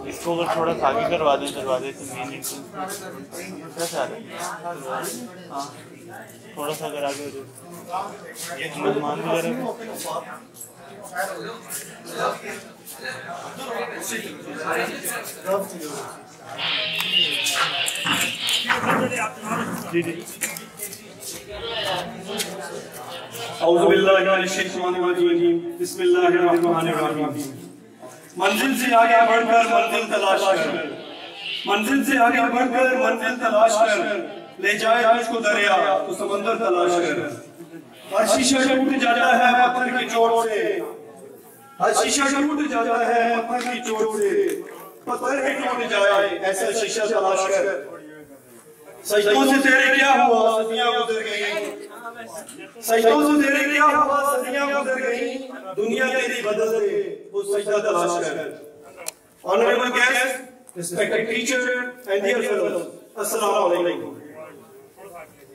इसको अगर थोड़ा सा आगे करवा दें दरवाजे से मेन कैसे आ रहा है? हाँ थोड़ा सा अगर आगे हो जाए मेहमान वगैरह जी जी मंजिल से आगे बढ़कर मंजिल तलाश कर, मंजिल से आगे बढ़कर मंजिल तलाश कर, ले जाए तुझको दरिया तो समंदर तलाश कर। हर शीशा टूट जाता है पत्थर की चोट से, हर शीशा टूट जाता है पत्थर की चोट से, पत्थर ही टूट जाए ऐसा शीशा तलाश कर। सजदों से तेरे क्या हुआ सदियां गुजर गई, सजदों से तेरे क्या हुआ सदियां गुजर गई, दुनिया तेरी बदल दे वो सजदा तलाश कर। Honourable guest, respected teacher and dear fellows, अस्सलाम वालेकुम।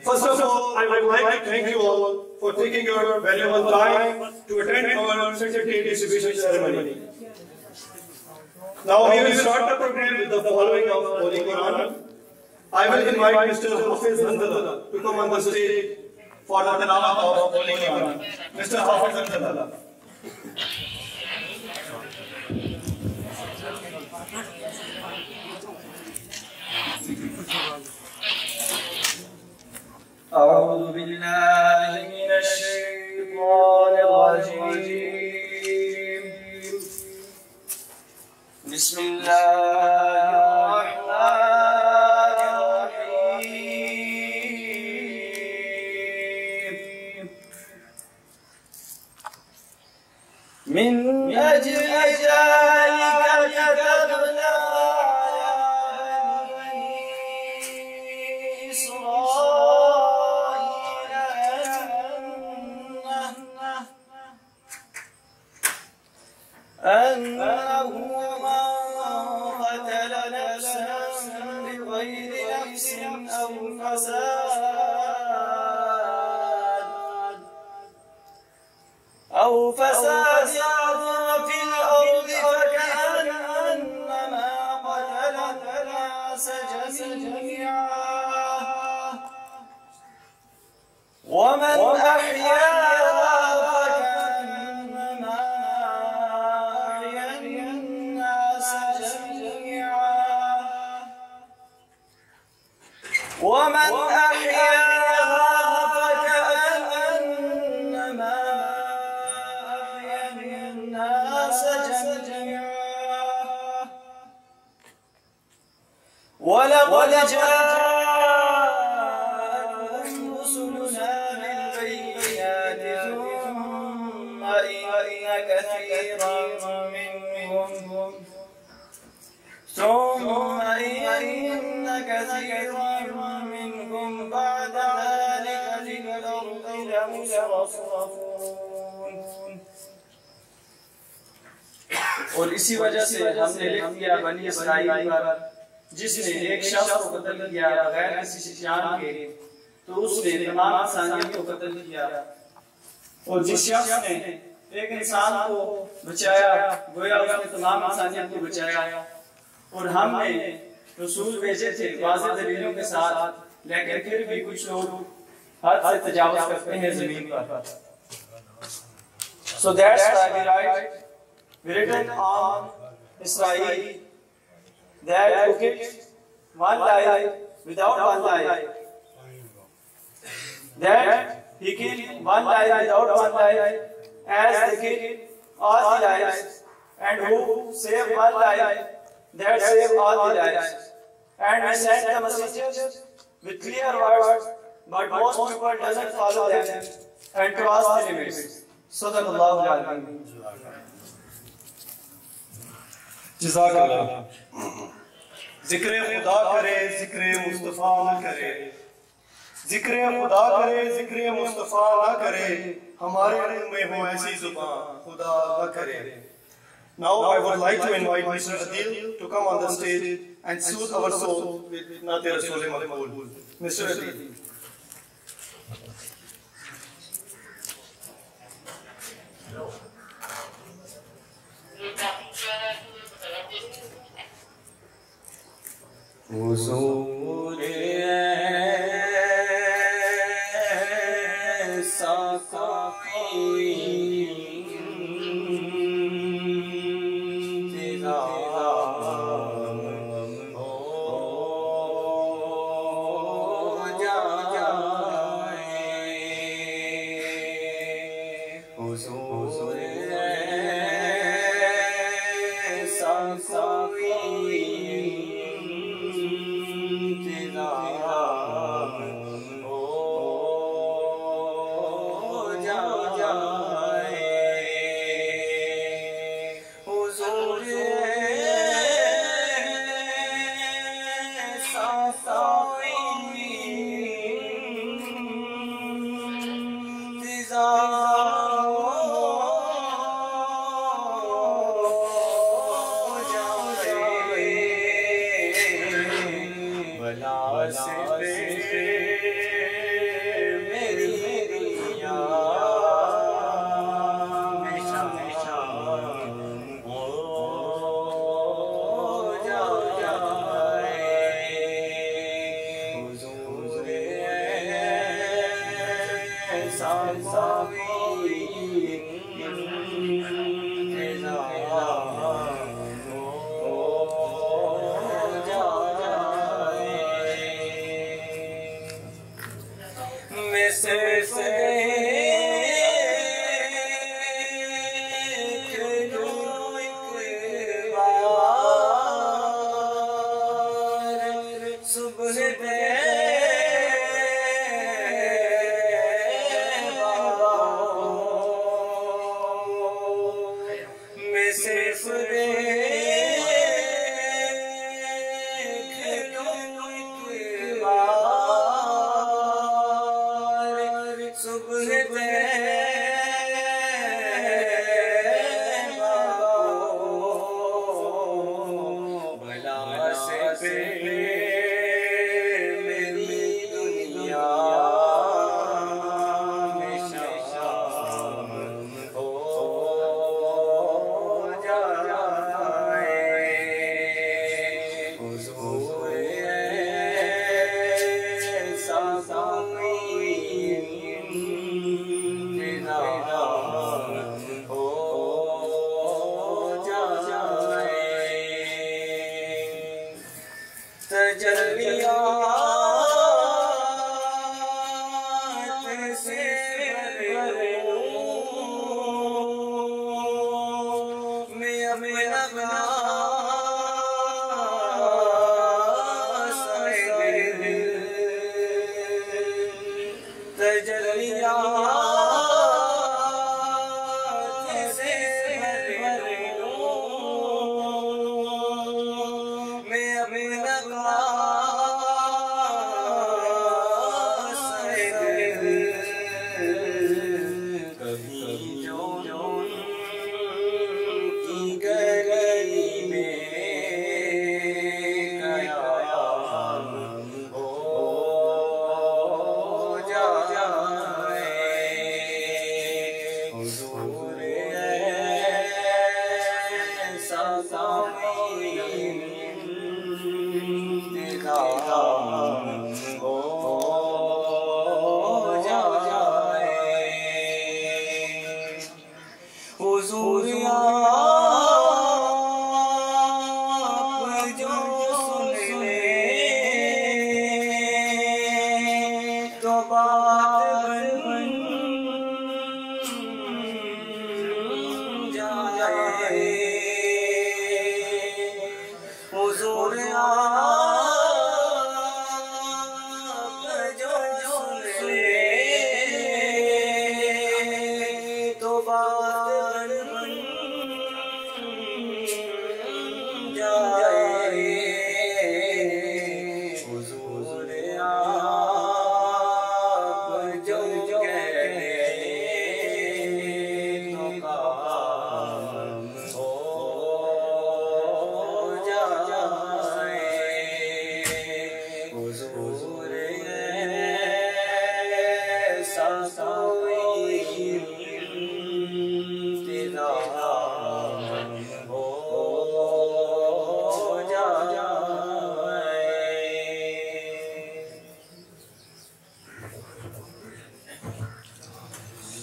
First of all, I would like to thank you all for taking your valuable time to attend our certificate distribution ceremony. Now we will start the program with the following of Holy Quran. I will invite Mr. Hafiz Handala to come on the stage for the tilawat of Holy Quran. Mr. Hafiz Handala. أعوذ بالله من الشيطان الرجيم. بسم الله الرحمن الرحيم. من أجل ذلك كتبنا أنه من قتل نفسا بغير نفس أو فساد في الأرض فكأنما قتل الناس جميعا ومن أحياها فكأنما أحيا الناس جميعا ومن أحياها فكأنما أحيا الناس جميعا ولقد جاءتهم رسلنا بالبينات ثم إن كثيرا منهم بعد ذلك في الأرض لمسرفون. और इसी वजह से हमने लिख दिया बनी Israel पर जिसने एक शख्स को कत्ल किया बगैर किसी जान के तो उसने तमाम इंसानियत को कत्ल किया। और जिस शख्स ने एक इंसान को बचाया गोया उसने तमाम इंसानियत को बचाया। और हमने रसूल भेजे थे वाज़ेह दलीलों के साथ, लेकिन फिर भी कुछ लोग हद से तजावुज़ करते हैं ज़मीन पर। So that's why we write, written on Israel that who killed one life without one life, that he killed one life without one life, as they killed all the lives, and who saved one life, that saved all the lives. And we sent the messengers with clear words, but most people doesn't follow them and cross the limits. Sadaqallahu al-Azim. जज़ाकल्लाह। जिक्र खुदा करे जिक्र मुस्तफा न करे, जिक्र खुदा करे जिक्र मुस्तफा न करे, हमारे मुंह में हो ऐसी जुबान खुदा न करे। Now I would like to invite Mr. Adil to come on the stage and soothe our soul with Naat Rasool Maqbool. Mr. Adil. हुज़ूर ऐसा कोई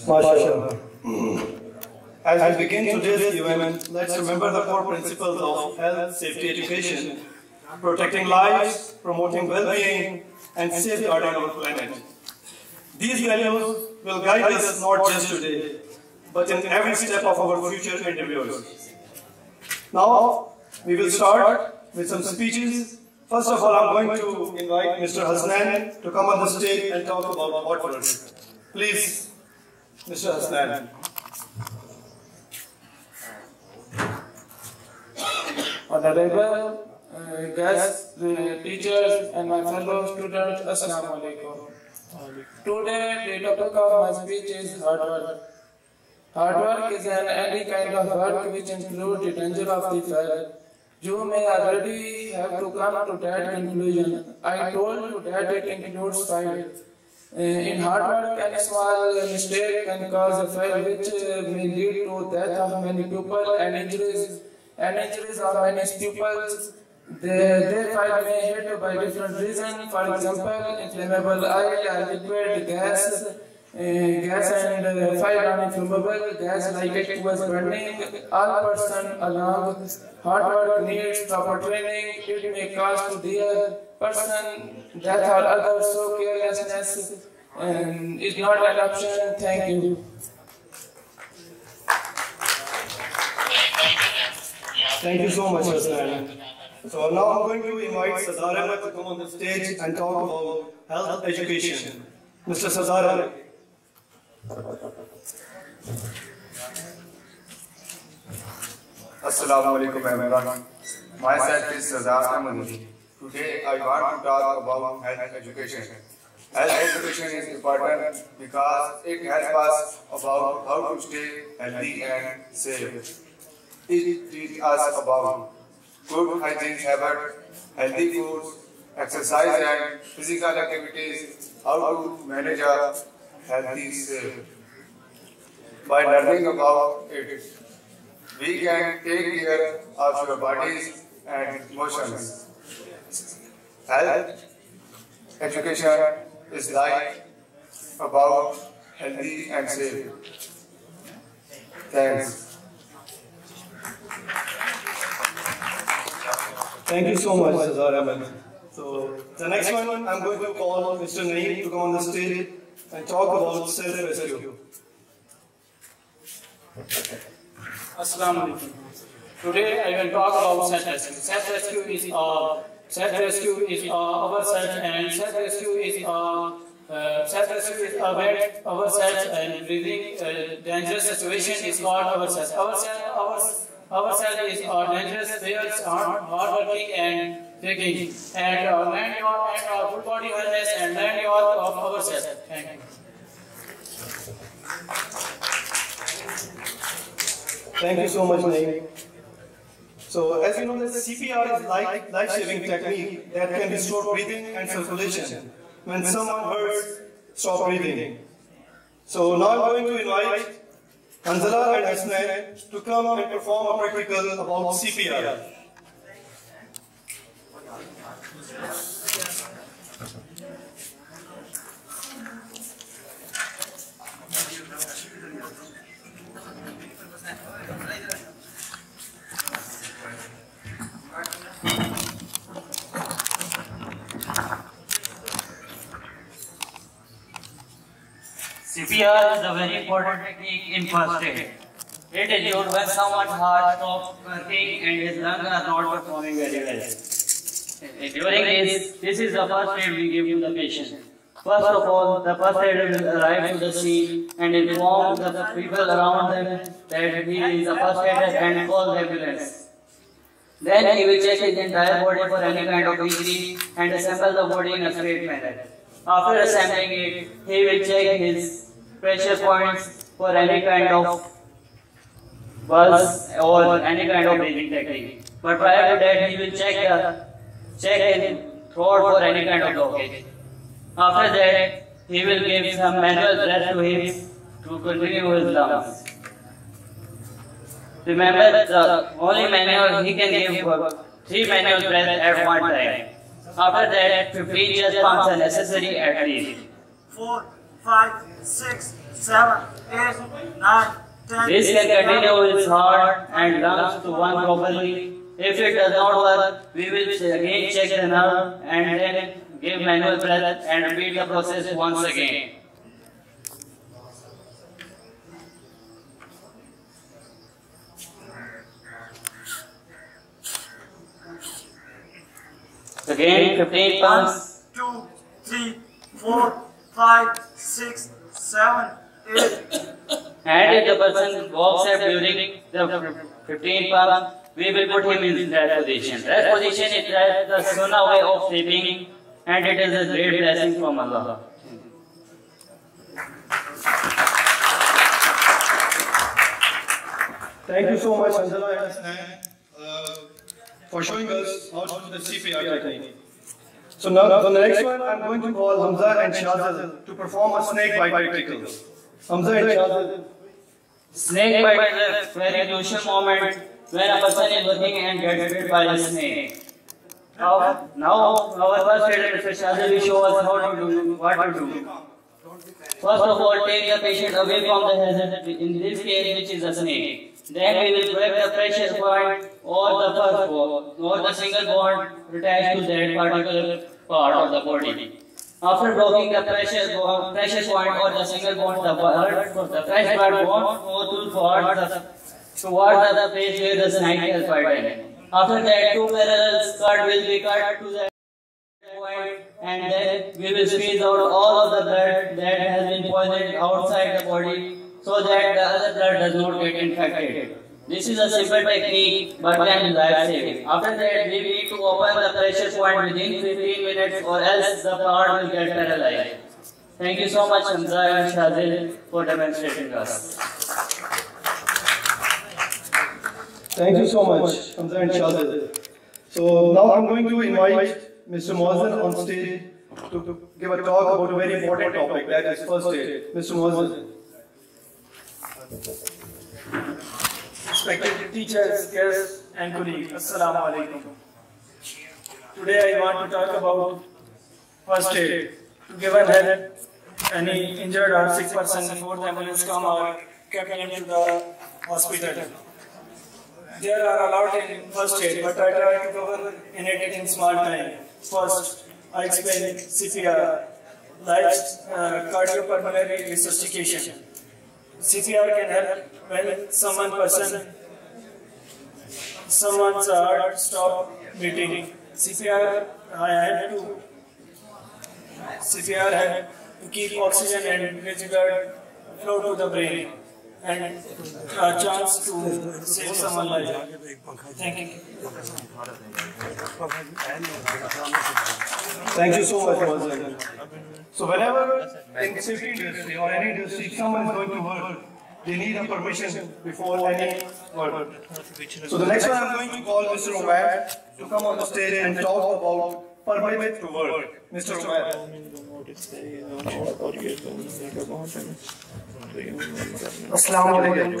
MashaAllah. As we begin today's event, let's remember the core principles of health, safety, education, protecting lives, promoting well-being, and safeguarding our planet. These values will guide us not just today, but in every step of our future endeavors. Now, we will start with some speeches. First of all, I'm going to invite Mr. Hasnan to come on the stage and talk about Watford. Please, Mr. Hasnan. Honorable guests, teachers, and my fellow students, Assalamu alaikum. Today, the topic of my speech is hard work. Hard work is any kind of work which includes the danger of the failure. You may already have to come to that conclusion. I told you that it includes failure. In hard work, any small mistake can cause a failure which may lead to death of many people and injuries. And injuries of many pupils, their fire may hit by different reasons. For example, inflammable oil, liquid gas, and fire non-inflammable gas like it was burning. All person along hard work needs proper training. It may cause to their person death or other so carelessness is not an option. Thank you. Thank you so much, Hasnan. So now I'm going to invite Sardar Ahmed to come on the stage and talk about health education. Mr. Sardar Ahmed. Assalamu alaikum everyone. Myself is Sardar Ahmed. Today I want to talk about health education. Health education is important because it helps us about how to stay healthy and safe. It teaches us about good hygiene habits, healthy foods, exercise and physical activities, how to manage a healthy self. By learning about it, we can take care of your bodies and emotions. Health education is like about healthy and safe. Thanks. Thank you so much, Sardar Ahmed. So the next one, I'm going to call Mr. Naeem to come on the stage and talk about self-rescue. Assalamu alaikum. Today I will talk about self-rescue. Self-rescue is ourselves, and self-rescue is aware ourselves and breathing dangerous situation is called ourselves. Ourselves is dangerous players are hardworking and taking and learn your full body wellness and learn your of ourselves. Thank you. Thank you so much, Naeem. So as you know, the CPR is like life-saving technique that can restore breathing and circulation. When someone hurts, stop breathing. So now I'm going to invite Hanzala and Hasnan to come and perform a practical about CPR. CPR is a very important technique in first aid. It is used when someone's heart stops working and his lungs are not performing very well. During this is the first aid we give to the patient. First of all, the first aider will arrive to the scene and inform the people around them that he is a first aider and call the ambulance. Then he will check his entire body for any kind of injury and assemble the body in a straight manner. After assembling it, he will check his pressure points for any kind of pulse or any kind of breathing technique. But prior to that, he will check his throat for any kind of blockage. After that, he will give some manual breath to him to continue his lungs. Remember, the only manual he can give for 3 manual breaths at one time. After that, 15 chest pumps are necessary at least. 5, 6, 7, 8, 9, 10. This can continue with heart and lungs to one properly. If it does not work, we will again check the nerve and then give manual breath and repeat the process once again. Again, 15 pumps. 2, 3, 4, 5, 6, 7, 8. And if the person walks up during the 15 pumps, we will put him in that position. That position is the sunnah way of sleeping, and it is a great blessing from Allah. Thank you so much, Anjala and Hasnan, for showing us how to do the CPR technique. So now, the next one, I'm going to call Hamza and Shazil to perform a snake bite practical. Hamza and Shazil. Snake bite is a very crucial moment when a person is working and gets bit by a snake. Now our first aid Mr. Shazil will show us how to do, what to do. First of all, take the patient away from the hazard, in this case which is a snake. Then we will break the pressure point or the first bone or the single bond attached to that particular part of the body. After blocking the pressure point or the single bond, the fresh blood won't go towards the place where the snake has bited. After that, two parallel cut will be cut to the point, and then we will squeeze out all of the blood that has been poisoned outside the body, so that the other blood does not get infected. This is a simple technique but can be life-saving. After that, we need to open the pressure point within 15 minutes or else the part will get paralyzed. Thank you so much, Hamza and Shazil, for demonstrating us. Thank you so much, Hamza and Shazil. So now I'm going to invite Mr. Muazzin on stage to give a talk about a very important topic, that is first aid. Mr. Muazzin. Respected teachers, guests and colleagues, Assalamu alaikum. Today I want to talk about first aid. To give a hand any injured or sick person before the ambulance come or kept into the hospital. There are a lot in first aid, but I try to cover in it in small time. First, I explain CPR, like cardiopulmonary resuscitation. CPR can help when someone's heart stop beating. CPR help to keep oxygen and rich blood flow to the brain and a chance to save someone's life. Thank you. Thank you so much, Muazzin. So whenever in safety industry or any industry, if someone is going to work, they need a permission before any work. So the next one I'm going to call Mr. Umair to come on the stage and talk about permit to work. Mr. Umair. Assalamu alaikum.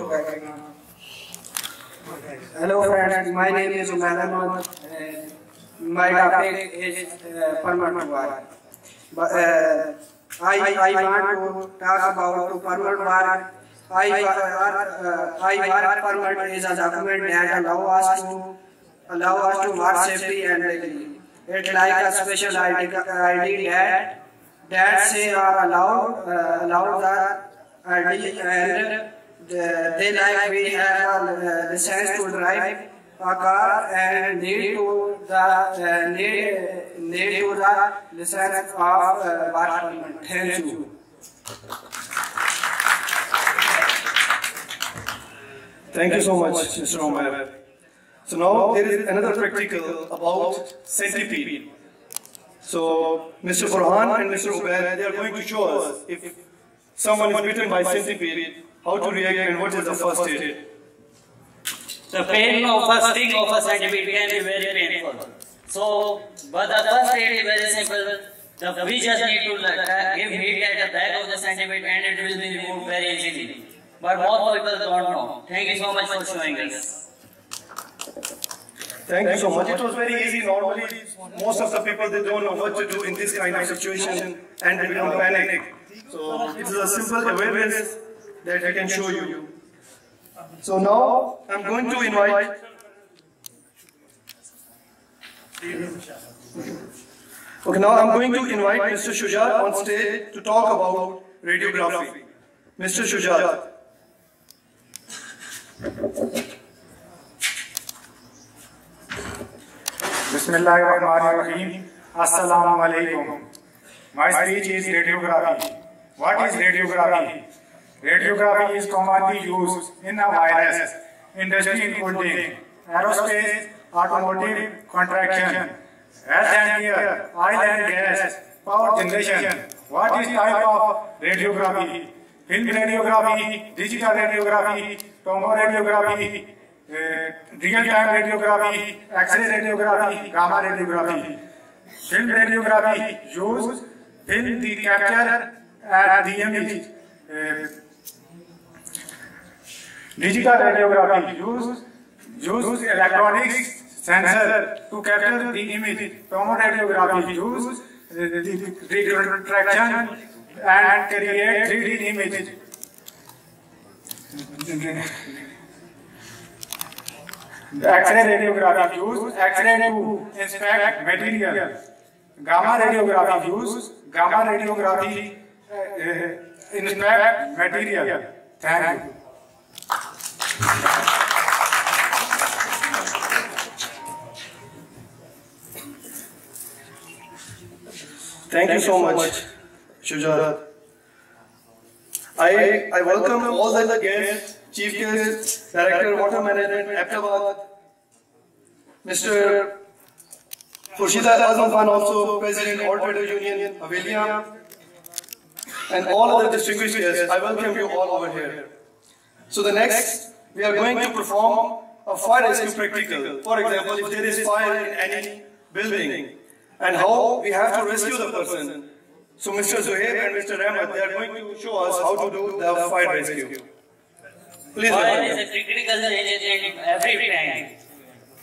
Hello friends, my name is Umair Ahmad. My topic is permit to work. I want to talk about permit work. I-work permit is a document that allow us to work safely and legally. It's like a special ID that say are allowed the ID and they like we have a license to drive a car and need to the license of work permit. Thank you. Thank you so much, Mr. Umair. So now there is another practical about centipede. So Mr. Burhan and Mr. Ubaid, they are going to show us if someone is bitten by centipede, how to react and what is the first aid. The pain of a sting of a centipede can be very painful. So, but the first aid is very simple. We just need to give heat at the back of the centipede and it will be removed very easily. But most people don't know. Thank you so much for showing us. Thank you so much. It was very easy. Normally, most of the people, they don't know what to do in this kind of situation and they don't panic. So it is a simple awareness that I can show you. So now I'm going to invite Mr. Shujat on stage to talk about radiography. Mr. Shujat. Bismillahirrahmanirrahim. Assalamu alaikum. My speech is radiography. What is radiography? Radiography is commonly used in the virus industry including aerospace, automotive, construction, health and care, oil and gas, power generation. What is type of radiography? Film radiography, digital radiography, tomoradiography, real-time radiography, X-ray radiography, gamma radiography. Film radiography use film the capture at the image. Digital radiography use electronics sensor to capture the image. Tomoradiography use the retraction and create 3D image. X-ray radiography use X-ray to inspect material. Gamma radiography use gamma radiography inspect material. Thank you. Thank you so much, Shujat. I welcome all the guests, Chief Guest, Director Water Management, Ahmedabad, Mr. Khurshid Azam Khan, also President All Traders Union, Avelia, and all other distinguished guests. I welcome you all over here. So the next, we are going to perform a fire rescue practical. For example, if there is fire in any building, and how we have to rescue the person. So Mr. Zuhair and Mr. Ahmed, they are going to show us how to do the fire rescue. Please. Fire is a critical danger in every time.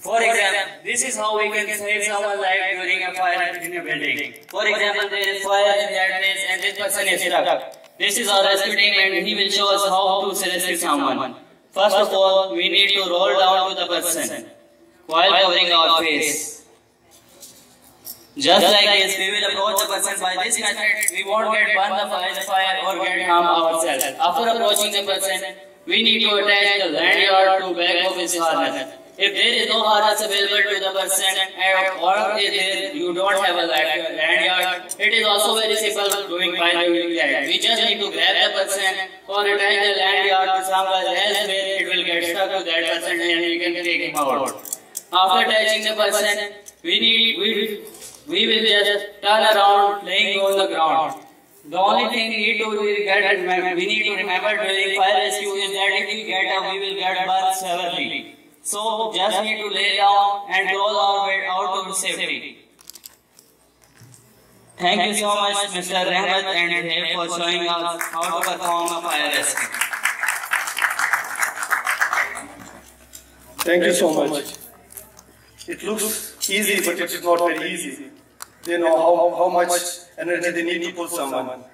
For example, this is how we can save someone's life during a fire in a building. For example, there is fire in that place and this person is stuck. This is our rescue team and he will show us how to rescue someone. First of all, we need to roll down to the person while covering our face. Just like this, we will approach the person by this method. We won't get burned by the fire or get harm ourselves. After approaching the person, we need to attach the lanyard to back of his harness. If there is no harness available to the person or if you don't have a lanyard, it is also very simple doing fire doing that. We just need to grab the person or attach the lanyard to somewhere else where it will get stuck to that person and we can take him out. After attaching the person, we will just turn around laying on the ground. The only thing we need to remember during fire rescue is that if we get up, we will get burned severely. So just need to lay down and roll our way out to safety. Thank you so much, Mr. Ahmed and Zuhair, for showing us how to perform a fire rescue. Thank you so much. It looks easy, but it is not very easy. They know how much energy they need to pull someone.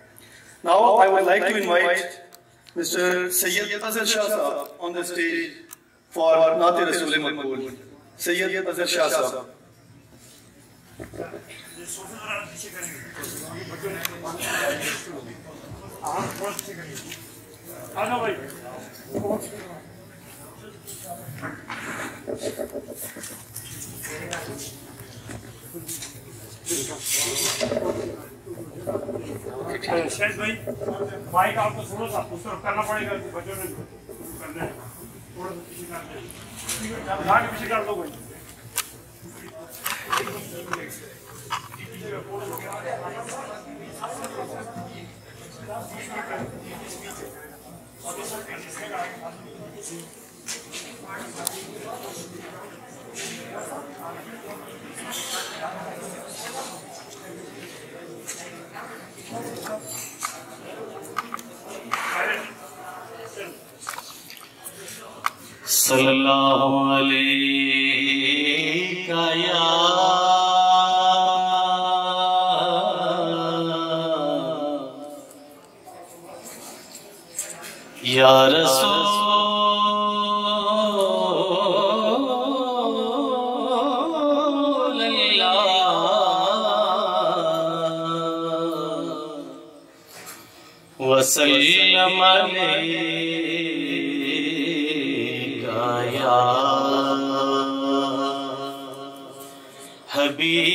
Now I would like to invite Mr. Sayyid Azhar Shah Sahab on the stage for Naate Rasool Maqbool. Sayyid Azhar Shah Sahab. शायद भाई mic आपको थोड़ा सा उस तरफ करना पड़ेगा बच्चों ने करना है थोड़ा सा पीछे कर दे आगे पीछे कर दो भाई सल्लल्लाहु अलैका या या रसूल वसल्लम अलैका या हबीब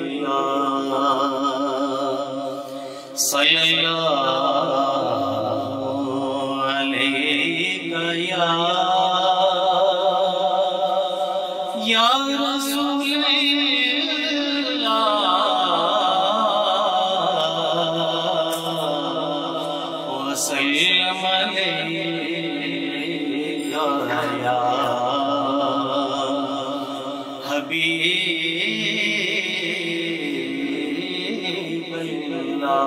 अल्लाह सल्लल्लाहु अलैका या रसूल वसल्लम अलैका या हबीब अल्लाह।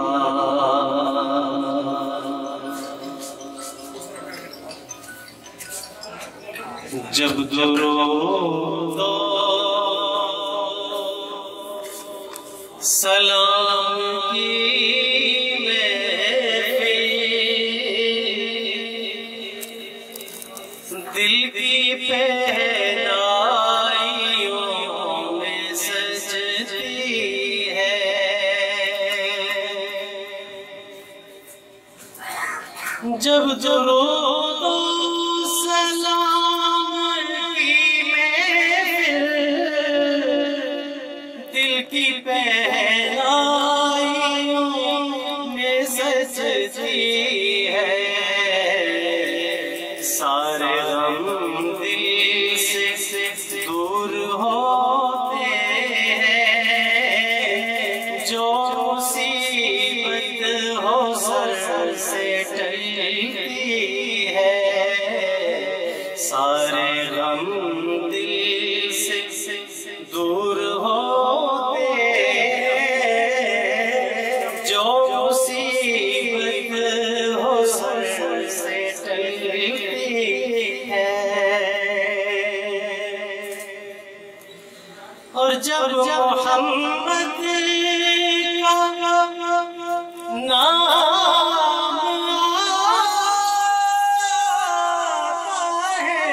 जब दुरूद सलाम की दिल की पहनाइयों में सजती है, जब दुरूद सलाम की महफिल दिल की पहनाइयों में सजती है, सारे गम दिल से दूर होते हैं, जो मुसीबत हो सर से टलती है, सारे गम दिल से दूर होते हैं, जो मुसीबत हो सर से टलती है। और जब मोहम्मद का नाम आता है,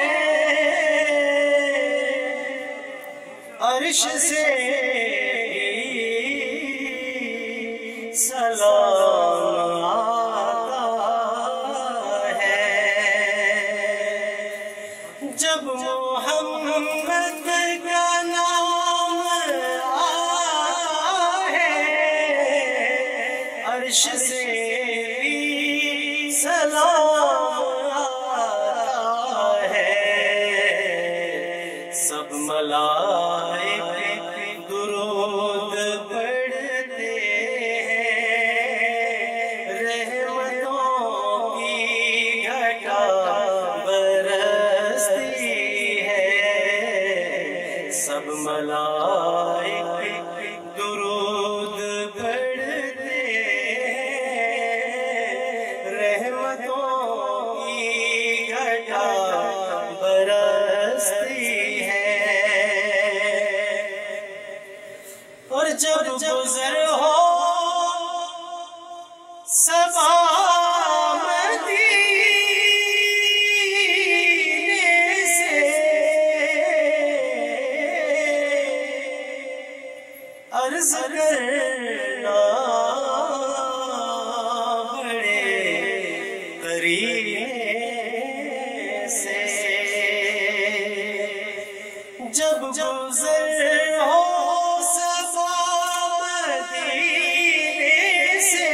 अर्श से सलाम आता है, जब मोहम्मद का नाम आता है, अर्श से सलाम आता है, सब मलाइके दुरूद पढ़ते हैं, रहमतों की घटा बरसती है, सब मलाइके दुरूद पढ़ते हैं, रहमतों की घटा बरसती है। और जब गुजर हो सबा मदीने से, अर्ज़ करना बड़े करीने से, जब गुजर हो सबा मदीने से,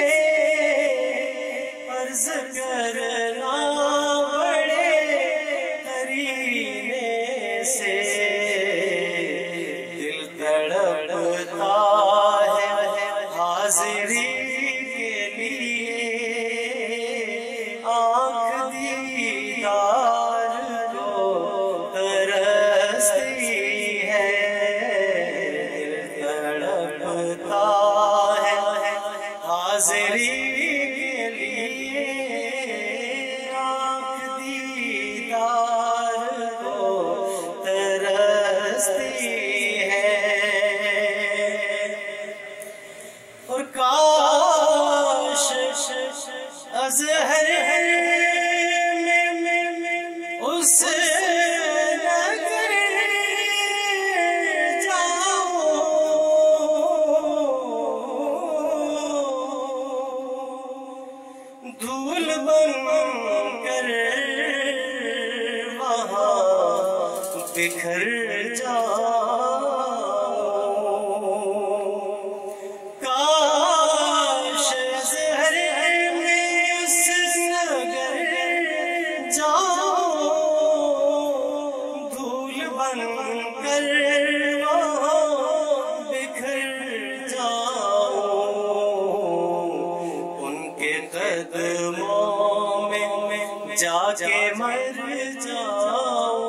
अर्ज़ करना बड़े करीने से, दिल तड़पता है हाज़िरी के लिए, आँख दीदार को तरसती है, धूल बन कर वहाँ बिखर जाओ, काश शहर में उस नगर जाओ, धूल बन कर वहाँ बिखर जाओ, उनके कदमों में जाके मर जाओ,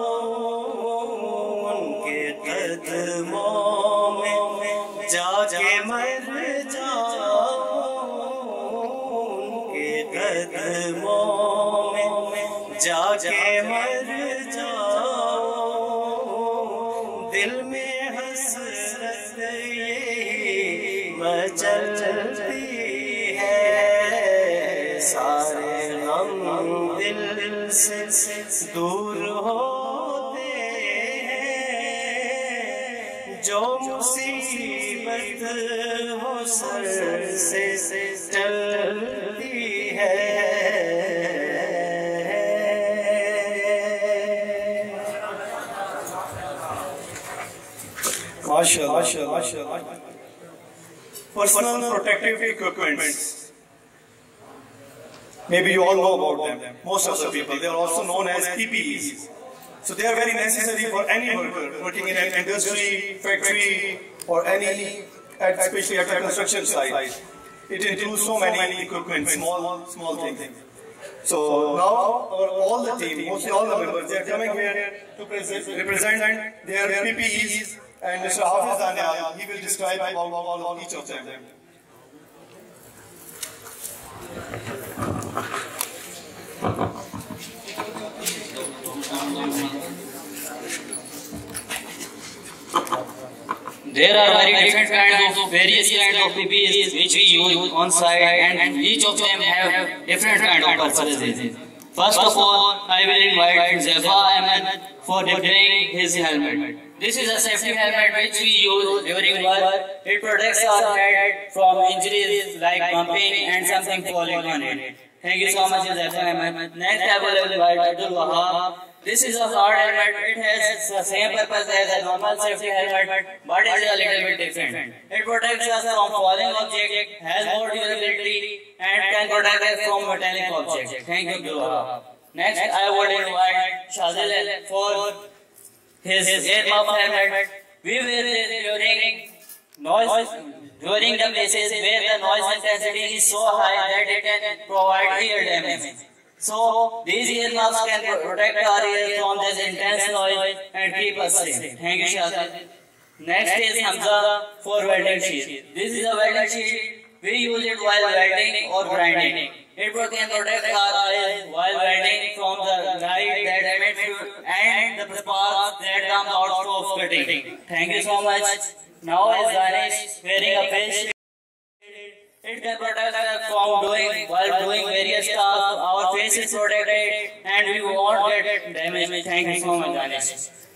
उनके कदमों में जाके मर जाओ, उनके कदमों में जाके मर जाओ, दिल में हसरत ये मचलती है, सारे गम दिल से दूर होते हैं, जो मुसीबत हो सर से टलती है। माशाअल्लाह। Personal protective equipments. Maybe you all know about them. Most of the people, they are also known as PPEs. So they are very necessary for any worker working in an industry, factory, or any, especially at a construction site. It includes so many equipment, small things. So now all the team, mostly all the members, they are coming here to represent their PPEs, and Mr. Hafiz Daniel, he will describe about all of each of them. There are various kinds of PPEs which we use on site, and each of them have different kind of purposes. First of all, I will invite Zefa Ahmed for displaying his helmet. This is a safety helmet which we use during work. It protects our head from injuries like bumping and something falling on it. Thank you so much, Zefa Ahmed. Next, I will invite Abdul Wahab. This is a hard helmet. It has the same purpose as a normal safety helmet, but it is a little bit different. It protects us from falling objects, has more durability, and can protect us from metallic objects. Thank you, Abdul Wahab. Next, I would invite Shazil for his earmuff helmet. We wear this during the places where the noise intensity is so high that it can provide ear damage. So these earmuffs can protect our ears from this intense noise and keep us safe. Thank you, Shazil. Next is Hamza for welding sheet. This is a welding sheet. We use it while welding or grinding. It can protect our eyes while welding from the light that emits and the sparks that come out of cutting. Thank you so much. Now is Danish wearing a face shield. It can protect us from while doing various tasks. Our face is protected and we won't get damaged. Thank you so much, Danish.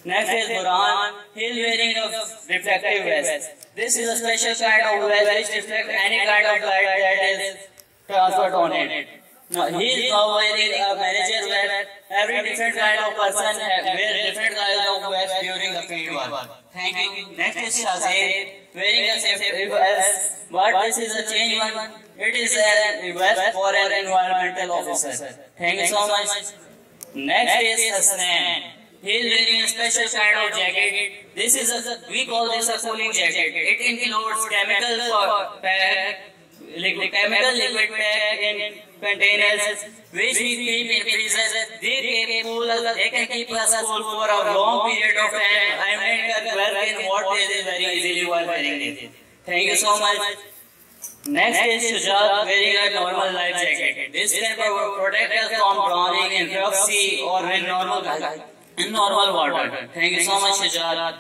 Next is Burhan. He is wearing a reflective vest. This is a special kind of vest which reflects any kind of light that is transferred on it. Now, he is now wearing a manager's vest. Every different kind of person wears different kinds of vest during the field work. Thank you. Next is Shazir wearing a safety vest, but this is a change one. It is a vest for an environmental officer. Thank you so much. Next is Hasnan. He is wearing a special kind of jacket. This is we call this a cooling jacket. It includes chemical liquid pack in containers which we keep in freezers. They can keep us cool for a long period of time. I mean, work in hot days is very easily while wearing it. Thank you so much. Next is Shujat wearing a normal life jacket. This can protect us from drowning in rough sea or in normal water. Thank you so much, Shujat.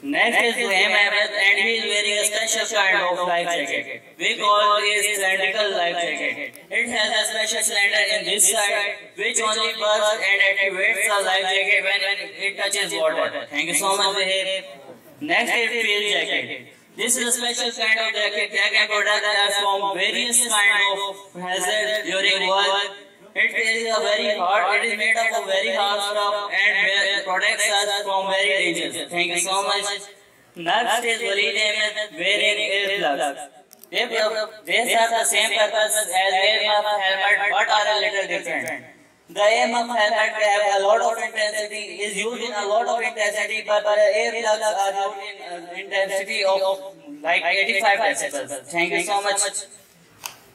Next is Zuhaim Ahmed, and he is wearing a special kind of life jacket. We call this cylindrical life jacket. It has a special cylinder in this side, which only bursts and activates the life jacket when it touches water. Thank you so much, Zuhaim. Next is field jacket. This is a special kind of jacket that can protect us from various kinds of hazards during work. It is a very hard. It is made up of very hard stuff and protects us from very dangers. Thank you so much. Next is Waleed Ahmed wearing earplugs. They serve the same purpose as earmuff helmet, but are a little different. The earmuff helmet have a lot of intensity, is used in a lot of intensity, but the earplugs are used in intensity of like 85 decibels. Thank you so much.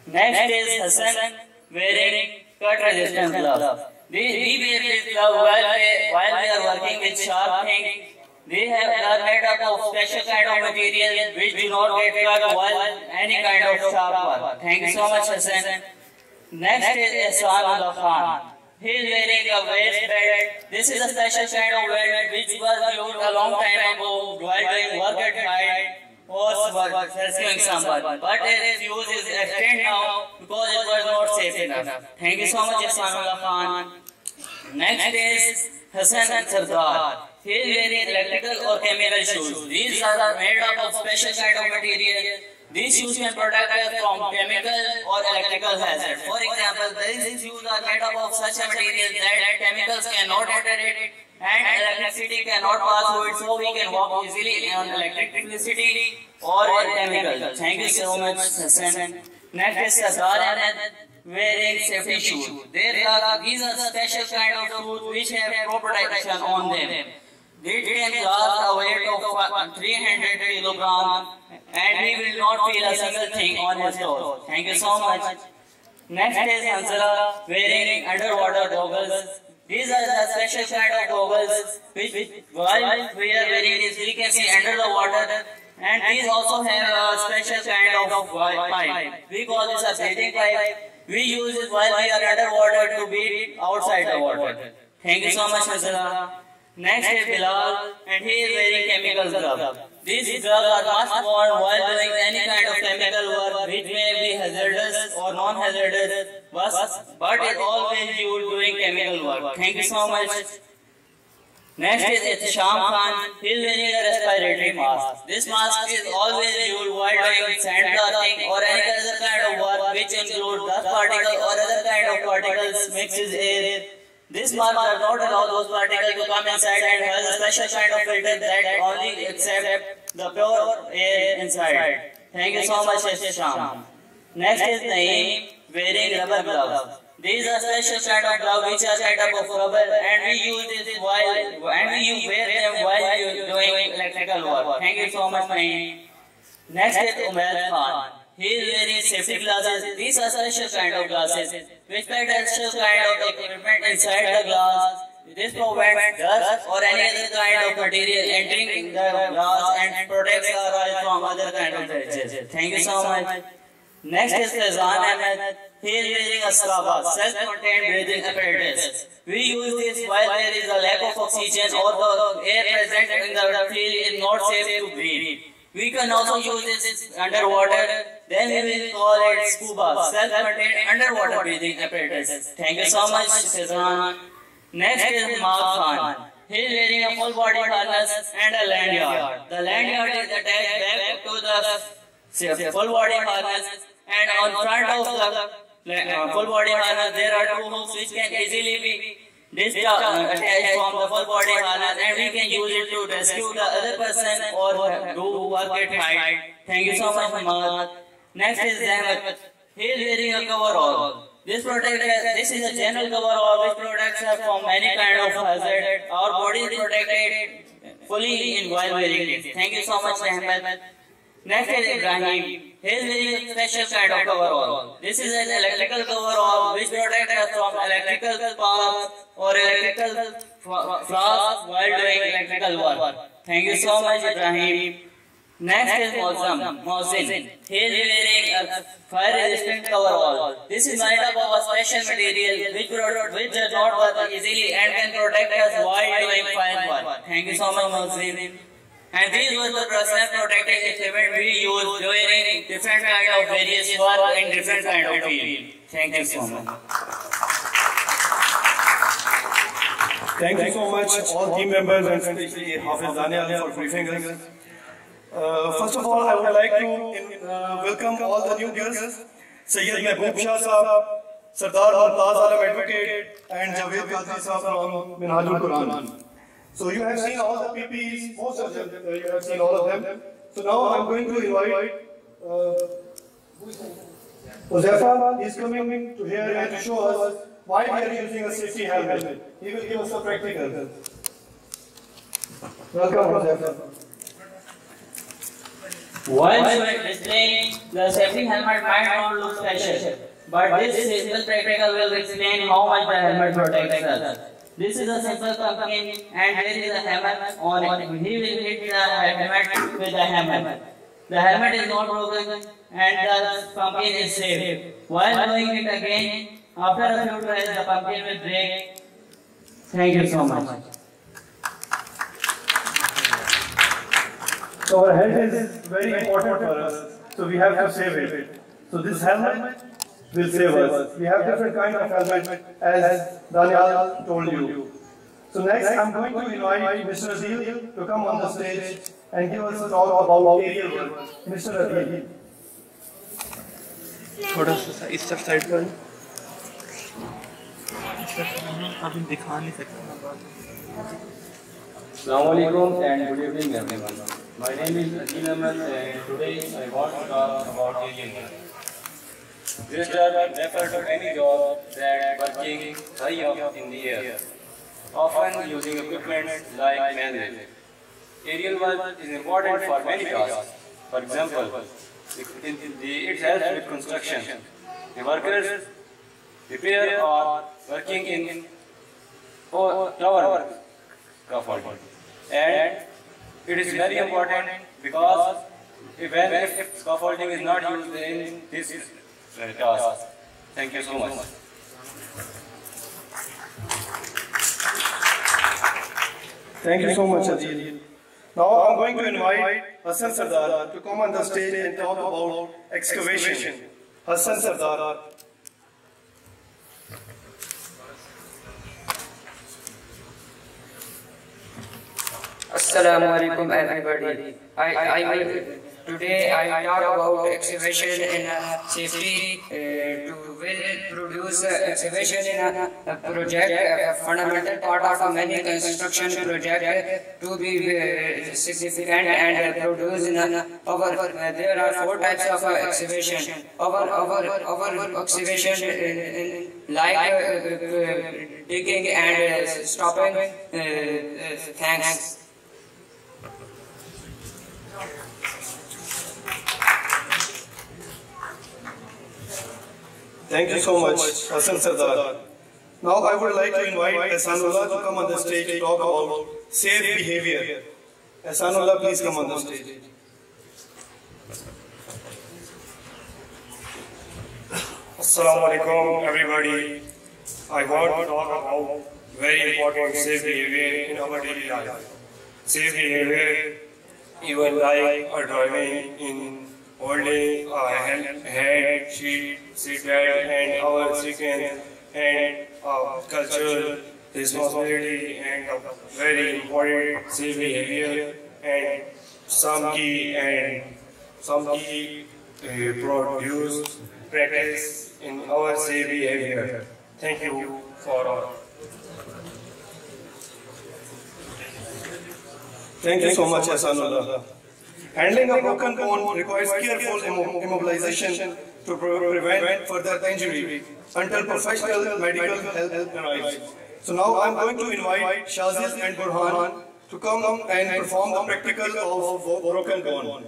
Next is Hassan wearing cut resistance gloves. We wear this glove while we are working with sharp things. They are made up of special kind of material which do not get cut while any kind of sharp work. Thank you so much, Hassan. Next is Ihsan Khan. He is wearing a waist belt. This is a special kind of belt which was used a long time ago while doing work at height or rescuing someone. But its use is extended now because it was not safe enough. Thank you so much, Ihsan Khan. Next is Hassan Sardar. He is wearing electrical or chemical shoes. These are made up of special kind of material. These shoes can protect us from chemical or electrical hazards. For example, these shoes are made up of such a material that chemicals cannot enter it and electricity cannot pass through it, so we can walk easily on electricity or chemicals. Thank you so much, Hassan. Next is Sardar Ahmed wearing safety shoes. These are special kind of shoes which have protection on them. It can last a weight of 300 kilograms and he will not feel a single thing on his toes. Thank you so much. Next is Hansala wearing underwater goggles. These are the special kind of goggles which while we are wearing this we can see under the water, and these also have a special kind of pipe. We call this a breathing pipe. We use it while we are underwater to breathe outside the water. Thank you so much, Hansala. Next is Bilal, and he is wearing chemical gloves. These gloves are must worn while doing any kind of chemical work which may be hazardous or non-hazardous, but it always used during chemical work. Thank you so much. Next is Ihsan Khan. He is wearing a respiratory mask. This mask is always used while doing sandblasting or any other kind of work which includes dust particles or other kind of particles mixes air. This mask does not allow those particles to come inside and has a special kind of filter that only accepts the pure air inside. Thank you so much, Ihsan. Next is Naeem wearing rubber gloves. These are special kind of gloves which are made up of rubber, and we use this while wear them while doing electrical work. Thank you so much, Naeem. Next is Umair Khan. He is wearing safety glasses. These are special kind of glasses which protect special kind of equipment inside the glass. This prevents dust or any other kind of material entering the glass and protects our eyes from other kind of damages. Thank you so much. Next is Faizan Ahmed. He is wearing a SCABA, self-contained breathing apparatus. We use this while there is a lack of oxygen or the air present in the field is not safe to breathe. We can also use this underwater. Then we will call it SCUBA, self-contained underwater breathing apparatus. Thank you so much, Faizan. Next is Mark Khan. He is wearing a full body harness and a lanyard. The lanyard is attached back to the full body harness, and on front of the full body harness there are two hooks which can easily be attached from the full body harness, and we can use it to rescue the other person or do work at height. Thank you so much, Mark. Next is Zahmat. He is wearing a coverall. This is a general coverall which protects us from any kind of hazard. Our body is protected fully in while wearing this. Thank you so much, Zahmat. Next is Ibrahim. He is wearing a special kind of coverall. This is an electrical coverall which protects us from electrical sparks or electrical flaws while doing electrical work. Thank you so much, Ibrahim. Next is Mohsin. He is wearing a fire-resistant coverall. This is made up of a special material which does not work easily and can protect us while doing fire work. Thank you so much, Mohsin. And these were the personal protective equipment we use during different kind of various work in different kind of field. Thank you so much. Thank you so much, all team members, and especially Hafiz Daniel for briefing us. First of all, I would like to welcome all the new guests, Sayyid Mehboob Shah Sahab, Sardar Mumtaz Alam Advocate, and Javed Qadri Sahab from Minhajul Quran. So you have seen all the PPs, most of them, you have seen all of them. So now I'm going to invite Huzaifa is coming to here and to show us why we are using a safety helmet. He will give us a practical. Welcome, Huzaifa. While displaying, the safety helmet might not look special, but this simple practical will explain how much the helmet protects us. This is a simple pumpkin and there is a hammer on it. He will hit the helmet with the hammer. The helmet is not broken and the pumpkin is safe. While doing it again, after a few tries, the pumpkin will break. Thank you so much. So our health is very important for us, so we have to save it. So this helmet will save us. We have different kind of helmet as Daniel told you. So next I'm going to invite Mr. Adil to come on the stage and give us a talk about aerial work. Mr. Adil. थोड़ा सा इस side पर अभी दिखा नहीं सकते. Assalamualaikum and good evening everyone. My name is Adil Ahmed and today I want to talk about aerial work. This term refers to any job that working high up in the air, often using equipment like manual. Aerial work is important for many tasks. For example, it helps with construction. The workers repair or working in tower scaffolding. And it is very important because if scaffolding is not used in this task. Thank you so much. Thank you so much, Adil. Now I'm going to invite Hassan Sardar to come on the stage and talk about excavation. Hassan Sardar. Assalamu alaikum everybody. Today I talk about excavation in safety to produce excavation in a project, a fundamental part of many construction project to be significant and produce in there are 4 types of excavation. Our excavation like digging and stopping. Thanks. Thank you so much, Hassan Sardar. Now I would like to invite Ehsanullah to come on the stage to talk about safe behavior. Ehsanullah, please come on the stage. Assalamu alaikum everybody. I want to talk about very important safe behavior in our daily life. Safe behavior, even like driving in holding a head, seat belt, and our sequence and cultural responsibility and very important safe behavior and some key produce practice in our safe behavior. Thank you for all. Thank you so much, Ehsanullah. Handling a broken bone requires careful immobilization to prevent further injury until professional medical help arrives. So now I am going to invite Shazil and Burhan to come and perform the practical of broken bone.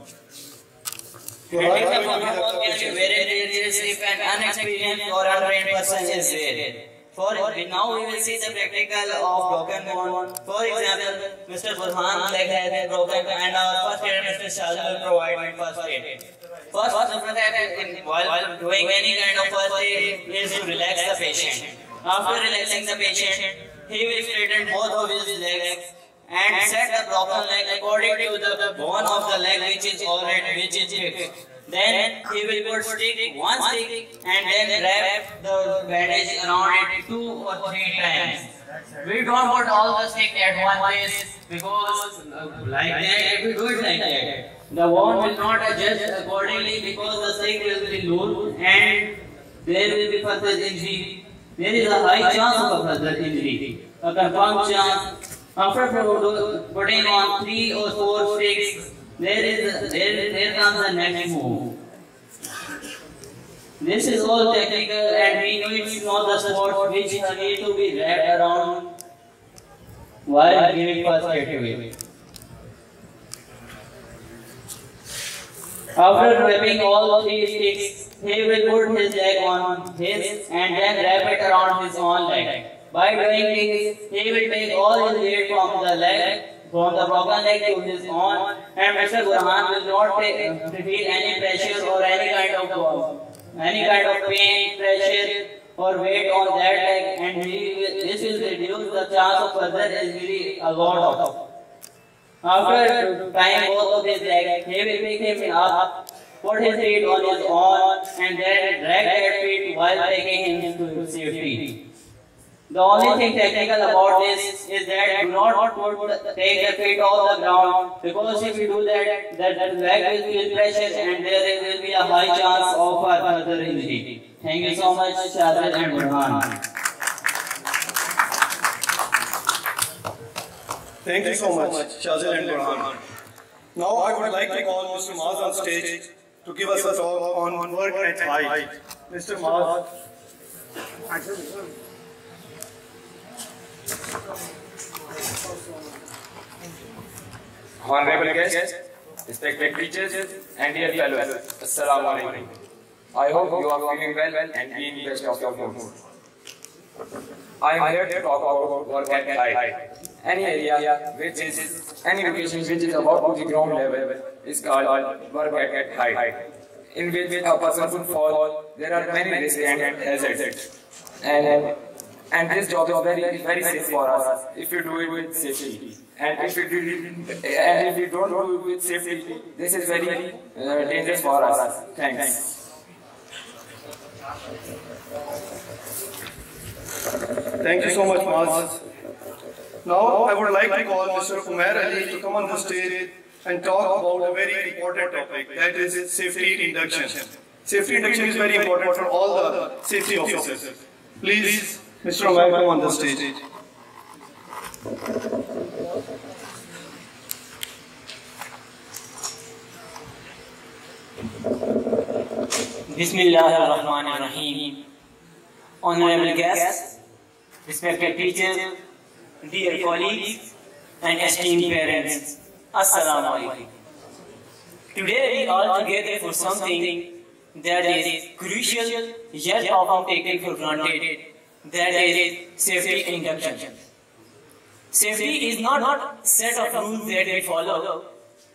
Practical of bone can be very dangerous if an unexperienced or untrained person is there. Now we will see the practical of broken bone. For example, Mr. Burhan's leg has been broken and our first aid Mr. Shazil will provide first aid. First, while doing any kind of first aid is to relax the patient. After relaxing the patient, he will straighten both of his legs and set the broken leg according to the bone of the leg which is already fixed. Then he will put one stick and then wrap the bandage around it 2 or 3 times. We don't put all the stick at one place because like that, if we do it like that, the bone will not adjust accordingly because the stick will be loose and there will be further injury. There is a high chance of a further injury, a confirmed chance. After putting on 3 or 4 sticks, there comes the next move. This is all technical and we need to know the spot which need to be wrapped around while giving first aid. After wrapping all 3 sticks, he will put his leg on his and then wrap it around his own leg. By doing this, he will take all his weight from the broken leg to his own, and Mr. Burhan will not feel any pressure or any kind of pain, pressure or weight on that leg, and this will reduce the chance of further injury a lot. After tying both of his legs, he will pick him up, put his feet on his own, and then drag that feet while taking him to safety. The only thing technical about this is that do not take the feet off the ground, because if you do that, the leg will feel pressure and there will be a high chance of further injury. Thank you so much, Shazad and Burhan. Thank you so much, Shazad and Burhan. Now I would like to call Mr. Maaz on stage to give us a talk on work at height. Mr. Maaz. Honorable guests, respected teachers, and dear fellows, Assalamu alaikum. I hope you are feeling well and being best of your mood. I am here to talk about work at height. Any area which is, any location which is above the ground level is called work at height, in which a person could fall. There are many risks and hazards. And this job is very safe for us if you do it with safety. And if you don't do it with safety, this is very dangerous for us. Thanks. Thank you so much, Maaz. Now I would like to call Mr. Umair Ali to come on the stage and talk about a very important topic, that is safety induction. Safety induction is very important for all the safety officers. Please, Mr. Umair, come on the stage. Bismillahirrahmanirrahim. Honorable guests, respected teachers, dear colleagues, and esteemed parents, Assalamu alaikum. Today we are together for something that is crucial yet often taken for granted, that is safety induction. Safety is not a set of rules that we follow,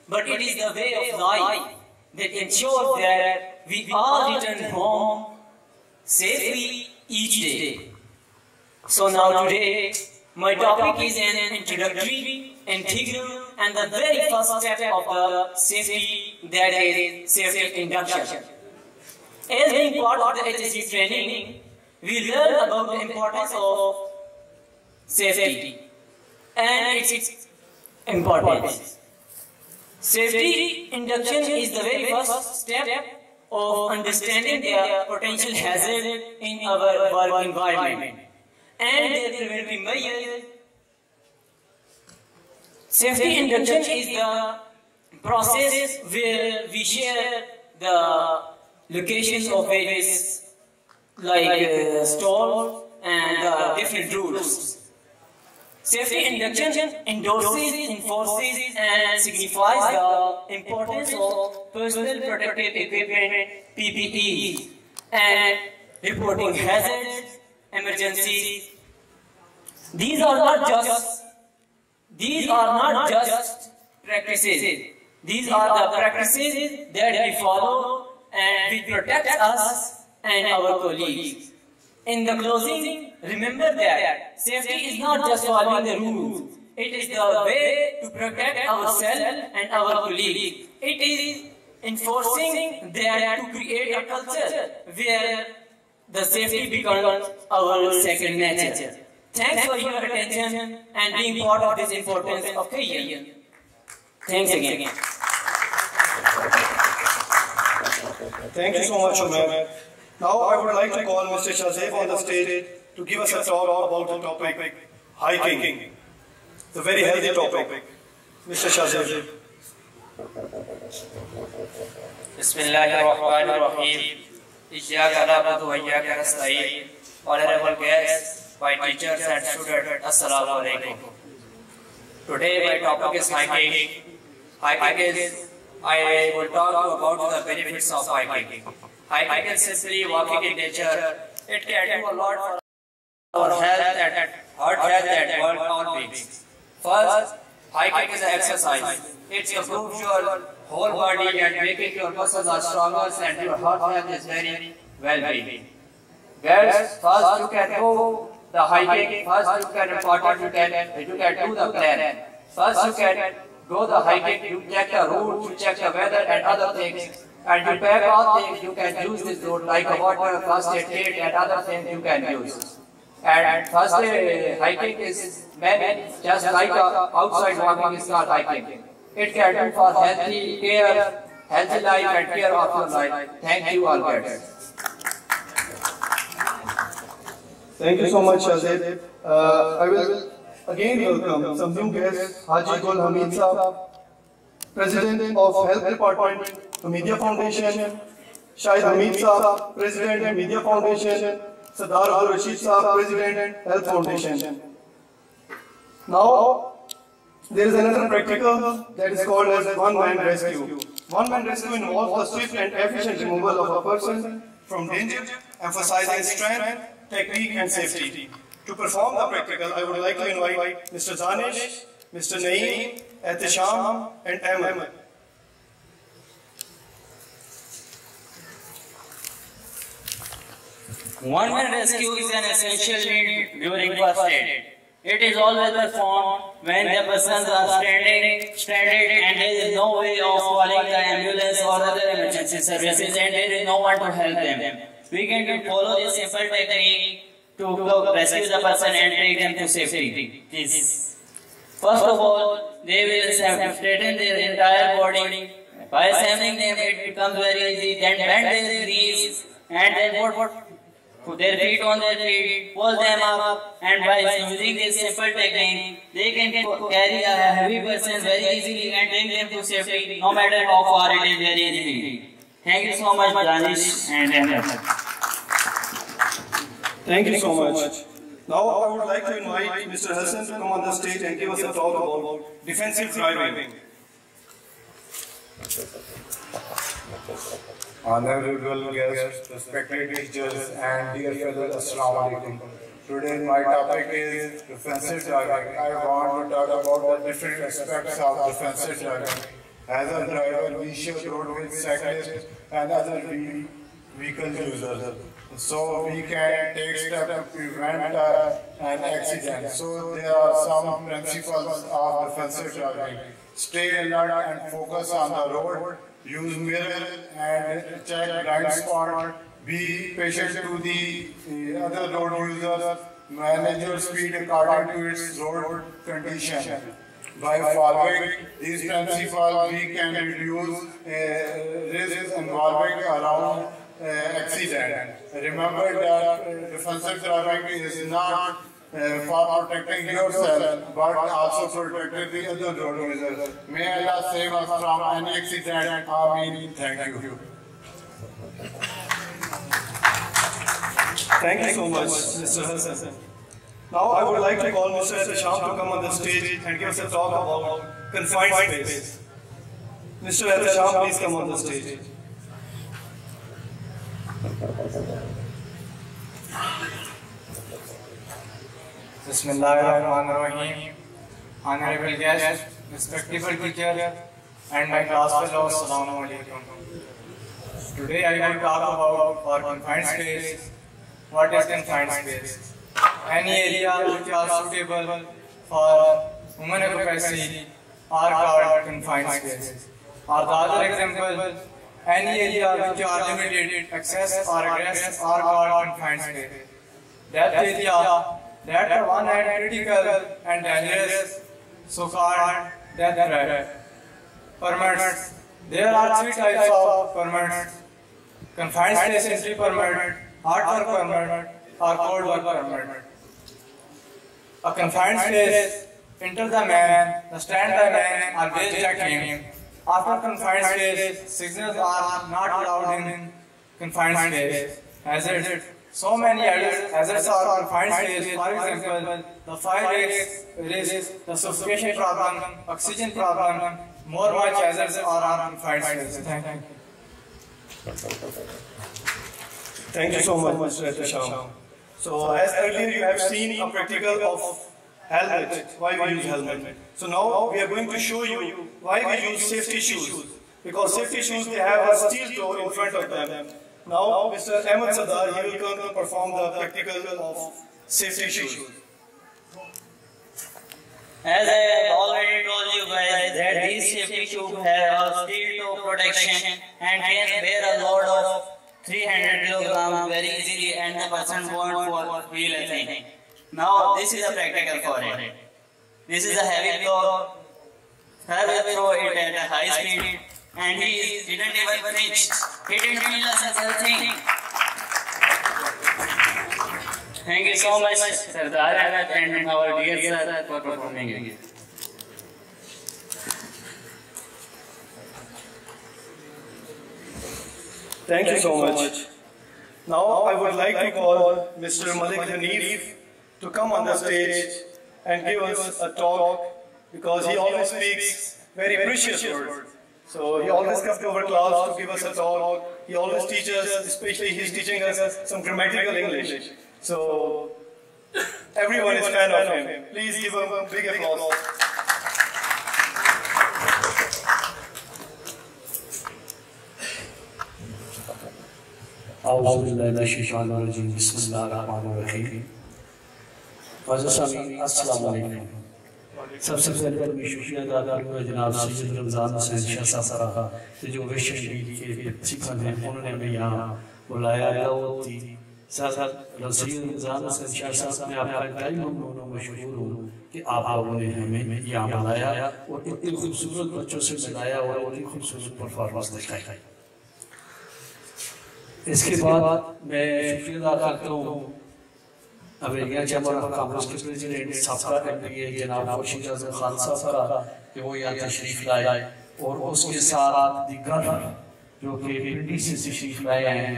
but it is the way of life that ensures that we all return home safely each day. So now today, my topic is an introductory, integral, and the very first step of the safety, that is safety induction. As being part of the HSC training, we learn about the importance of safety and its importance. Safety induction is the very first step of understanding the potential hazard in our work environment and their preventive measures. Safety induction is the process where we share the locations of various stalls and different rules. Safety induction endorses, enforces, and signifies the importance of personal protective equipment (PPE) and reporting hazards, emergencies. These are not just practices. These are the practices that we follow and which protect us and our colleagues. In the closing, remember that safety is not just following the rules, it It is the way to protect ourselves and our colleagues. It is enforcing that to create a culture where the safety becomes our second nature. Thanks for your attention and being part of this important occasion. Thanks again. Thank you so much, Umar. Now I would like to call Mr. Shahzeb on the stage to give us a talk about the topic hiking. It's a very healthy topic. Mr. Shahzeb. Bismillahirrahmanirrahim. Iyyaka na'budu wa iyyaka nasta'in. Honorable guests, my teachers and students, Assalamu alaikum. Today my topic is hiking. Hiking is, I will talk about the benefits of hiking. Hiking is simply walking in nature. It can do a lot for our health and heart health and all beings. First, hiking is an exercise. It improves your whole body and making your muscles are stronger and your heart health is very well-being. Girls, first you can go the hiking. First you can do the plan. First you can go the hiking. You check the route, you check the weather and other things, and you pack all things you can use this route like a water, first aid kit and other things you can use. And first hiking is many just like outside walking is not hiking. It can do for healthy care, healthy life and care of your life. Thank you all guys. Thank you so much, Shahzeb. I will again welcome some new guests, Haji Gul Hamid Saab, President of Health Department, Media Foundation, Shahid Hamid Saab, President, Media Foundation, Sardar Abdul Rashid Saab, President, Health Foundation. Now, there is another practical that is called as one-man rescue. One-man rescue involves the swift and efficient removal of a person from danger, emphasizing strength, technique and safety. To perform the practical, I would like to invite Mr. Danish, Mr. Naeem, Ehtisham and Ahmed. One-man rescue is an essential need during first aid. It is always performed when the persons are stranded and there is no way of calling the ambulance or other emergency services and there is no one to help them. We can follow this simple technique to rescue the person and take them to safety. First of all, they will straighten their entire body. By examining them, it becomes very easy. Then bend their knees and then put their feet on their feet, pull them up, and by using this simple technique, they can carry a heavy person very easily and take them to safety, no matter how far it is, very easily. Thank you so much, Danish and Ahmed. Thank you so much. Now I would like to invite Mr. Hassan to come on the stage and give us a talk about defensive driving. Honorable guests, respected teachers, and dear fellows, Assalamu alaikum. Today my topic is defensive driving. I want to talk about the different aspects of defensive driving. As a driver, we should road with cyclists and other vehicle users, so we can take steps to prevent an accident. So there are some principles of defensive driving. Stay alert and focus on the road. Use mirror and check blind spot. Be patient to the other road users. Manage your speed according to its road condition. By following these principles, we can reduce risks involving around accident. Remember that defensive driving is not for protecting yourself, but also protecting the other road users. May Allah save us from any accident. Ameen. Thank you. Thank you so much, Mr. Hassan. Now I would like to call Mr. Ehtisham to come on the stage and give us a talk about confined space. Mr. Ehtisham, please come on the stage. Bismillahirrahmanirrahim. Honorable guests, respectable teacher, and my class fellows, Assalamu alaikum. Today I will talk about our confined space. What is confined space? Any area which are suitable for women occupancy are called confined spaces. Or the other example, any area which are limited access or egress are called confined spaces. That area that are one hand critical and dangerous, so called death threat. Permits. There are 3 types of permits: confined space entry permit, hard work permit, or cold work permit. A confined space, enter the man, the stand the man, always check him. After confined space, signals are not allowed in confined space. Hazards. So many hazards are confined space. For example, the fire risk, the suffocation problem, oxygen problem, more much hazards are on confined space. Thank you. Thank you so much, Mr. Hisham. So as earlier you have seen a practical of helmet, why we use helmet. So now we are going to show you why we use safety shoes. Because safety shoes, they have a steel toe in front of them. Now Mr. Ahmed Sadar, he will come to perform the practical of safety shoes. As I have already told you guys that these safety shoes have a steel toe protection and can bear a load of 300 kilograms very easily, and the person won't feel anything. Now this is a practical for it. This is a heavy blow. He will throw it at a high speed, and he didn't even flinch. He didn't feel a single thing. Thank you so much, Sardar Ahmed and our dear sir for performing it. Thank you so much. Now I would like to call Mr. Malik Hanif to come on the stage and give us a talk, because he always speaks very precious words. So he always comes to our class to give us a talk. He always teaches, especially he's teaching us some grammatical English. So everyone is fan of him. Please give him a big applause. सबसे पहले तो मैं शुक्रिया अदा करूँगा जनाब सैयद रमज़ान हुसैन शाह साहब का जो वेशन डील के प्रिंसिपल हैं, उन्होंने हमें यहाँ बुलाया दावत दी। साथ सैयद रमज़ान हुसैन शाह साहब ने आपका इंतहाई ममनून और मशहूर हूँ कि आप लोगों ने हमें यहाँ बुलाया और इतने खूबसूरत बच्चों से मिलाया और इतनी खूबसूरत परफॉर्मेंस दिखाई। इसके बाद मैं शुक्रिया अदा करता हूँ अमेरिका चैम्बर ऑफ कॉमर्स के प्रेसिडेंट साहब MBA जनाब खुर्शीद आज़म खान साहब का कि वो यहाँ तशरीफ लाए, और उसके साथ दिगर जो कि पिंडी से तशरीफ लाए हैं,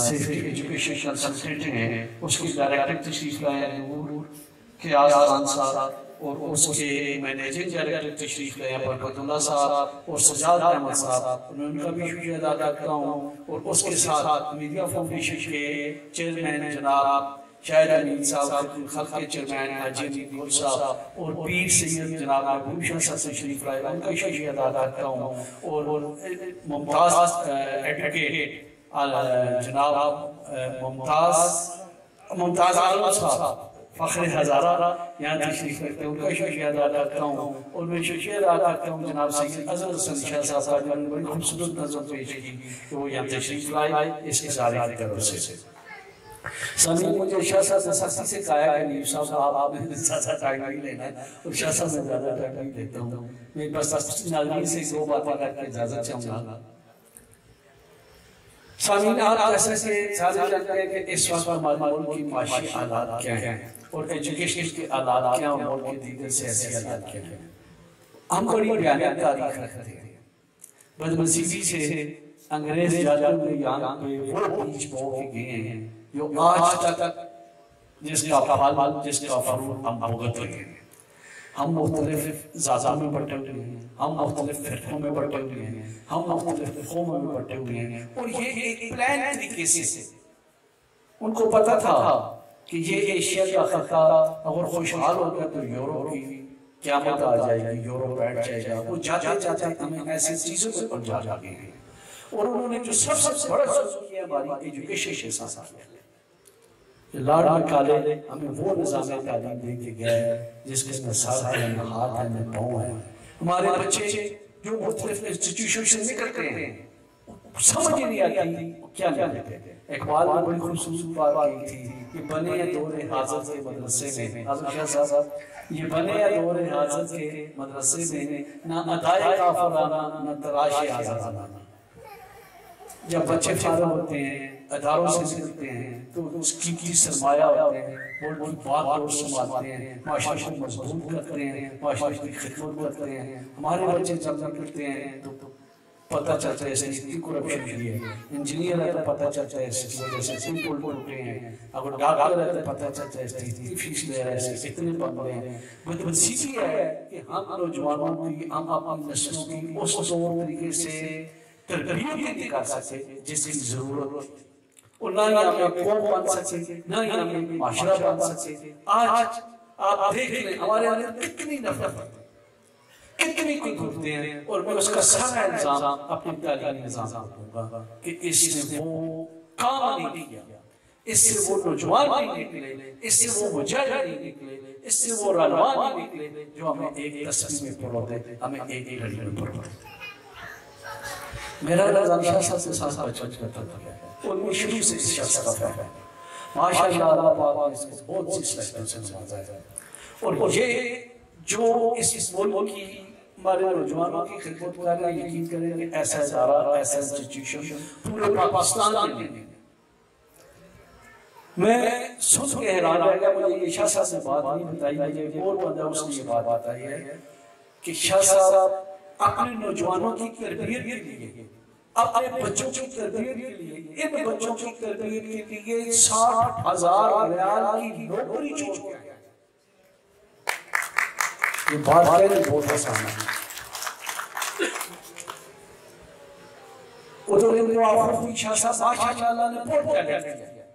सेफ्टी एजुकेशन कंसल्टेंट हैं, उसके डायरेक्टर तशरीफ लाए हैं नूर के खान साहब, और उसके मैनेजिंग डायरेक्टर तशरीफ लाए हैं बरकतुल्लाह साहब और सजाद अहमद साहब, उनका भी शुक्रिया अदा करता हूँ। और उसके साथ मीडिया फाउंडेशन के चेयरमैन जनाब शायद अमीन साहब, खल्क के चेयरमैन हाजी अमीन गुल साहब और पीर सैयद जनाब महबूब शाह साहब तशरीफ लाए, उनका शुक्रिया अदा करता हूँ। और मुमताज़ एडवोकेट जनाब मुमताज़ आलम साहब फ़ख्र हज़ारा यहाँ तशरीफ रखते हैं, उनका शुक्रिया अदा करता हूँ। और मैं शुक्रिया अदा करता हूँ जनाब सैयद अज़हर हुसैन शाह साहब का, जिन्होंने बड़ी खूबसूरत नज़र पेश की कि वो यहाँ तशरीफ लाए इस इज़ारे की तरफ से। सभी मुझे शाह साहब ने सख्ती से कहा है नीम साहब आपने ज़्यादा टाइम नहीं लेना है, और शाह साहब मैं ज़्यादा टाइम नहीं लेता हूँ। मैं बस नाज़रीन से 2 बातें करके इजाज़त चाहूँगा। सामीन आप जैसे सारे जानते हैं कि इस वक्त हमारे मुल्क की माशी हालात क्या हैं और एजुकेशन के हालात क्या हैं और मुल्क के दीगर सियासी हालात क्या हैं। हम बड़ी भयानक तारीख रखते हैं। बदनसीबी से अंग्रेज जादू ने यहाँ पे वो बीज बो के गए हैं जो आज तक जिसका फल जिसका फरूट हम भुगत रहे हैं। हम मुख्तलिफ ज़ाता में बटे हुए हैं, हम मुख्तलिफ फ़िरक़ों में बटे हुए हैं, हम मुख्तलिफ कौमों में बटे हुए हैं। और ये एक प्लान तरीके से उनको पता था कि ये एशिया का खत्ता अगर खुशहाल हो गया तो यूरोप की क़यामत आ जाएगी, यूरोप बैठ जाएगा। वो जाते जाते हमें ऐसी चीज़ों से पहुँचा जाते हैं। और उन्होंने जो सबसे बड़ा किया हमारी एजुकेशन के साथ किया। लाड़ में काले हमें वो निज़ाम तालीम दे के गया है जिसके न सर है, न हाथ है, न पाँव है। हमारे बच्चे जो मुख्तलिफ इंस्टीट्यूशन से निकलते हैं समझ ही नहीं आती क्या लेते हैं। इकबाल ने बड़ी खूबसूरत बात की थी कि बने दौरे हाजर के मदरसे में, हाजर शाह साहब, ये बने दौरे हाजर के मदरसे में ना अदाए काफराना न तराशे आज़ादाना। जब बच्चे फारिग होते हैं, अदारों से निकलते हैं तो उसकी की सरमाया होते हैं, वो बात और संभालते हैं, माशरे को मजबूत करते हैं, माशरे की खिदमत करते हैं। हमारे बच्चे जब निकलते हैं तो पता चलता है इसकी करप्शन हुई है, इंजीनियर है तो पता चलता है इसकी वजह से इतने पुल टूटे हैं, अगर डॉक्टर है तो पता चलता है इतनी फीस ले रहे हैं, इतने बंदे हैं। मतलब सीखी है कि हम नौजवानों की, हम अपनी नस्लों की उस तरीके से तरबियत नहीं कर सकते जिसकी जरूरत, और ना ही हमें कौम बन सके, ना ही हमें माशरा बन सके। आज आप देख लें हमारे अंदर कितनी नफरत, कितनी कुछ होते हैं, और मैं उसका सारा इल्जाम अपने तालीमी निज़ाम पर दूंगा कि इसने वो काम नहीं किया, इससे वो नौजवान नहीं निकले, इससे वो मुजाहिद नहीं निकले, इससे वो रहनुमा नहीं निकले जो हमें एक तस्वीर में परोते, हमें एक लड़ी में परोते। मेरा रमजान शाह साहब के साथ बचपन करता था, उनमें शुरू से इस शख्स का फैल है माशाअल्लाह, अल्लाह पाक ने इसको बहुत सी सलाहियतों से नवाजा है। और ये जो इस मुल्क की हमारे नौजवानों की खिदमत कर रहा है, यकीन करें कि ऐसा इदारा, ऐसा इंस्टीट्यूशन पूरे पाकिस्तान में नहीं। मैं सुन के हैरान रह गया, मुझे ये शाह साहब ने बात नहीं बताई, मुझे और बंदा उसने ये बात बताई है कि शाह साहब अपने नौजवानों की तरबियत के लिए, अपने बच्चों की तरबियत के लिए, इन बच्चों की तरबियत के लिए 60,000 रियाल की नौकरी छोड़ के आया। ये बात कहना बहुत आसान है। उधर इनको आफत शाह साहब माशाअल्लाह ने बहुत क्या किया,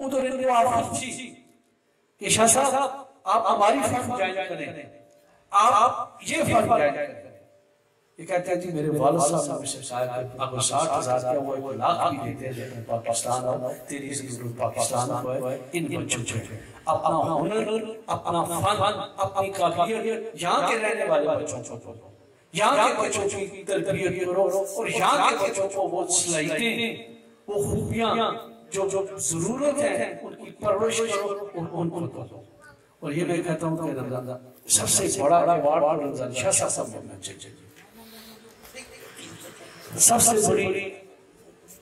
उधर इनको आफत थी कि शाह साहब आप हमारी फर्म ज्वाइन करें, आप ये फर्म ज्वाइन करें। ये कहते हैं जी मेरे वालिद साहब ने शायद अगर 60,000 क्या वो 1 लाख भी देते हैं, लेकिन पाकिस्तान और तेरी जरूरत पाकिस्तान को इन बच्चों को अपना हुनर, अपना फन, अपनी काबिलियत यहाँ के रहने वाले बच्चों को, यहाँ के बच्चों की तरबियत करो, और यहाँ के बच्चों को वो सलाहियतें, वो खूबियाँ जो जरूरत है उनकी परवरिश करो, उनको दो। और ये मैं कहता हूँ कि सबसे बड़ा अवार्ड रमजान शाह साहब को मिलना चाहिए। सबसे बड़ी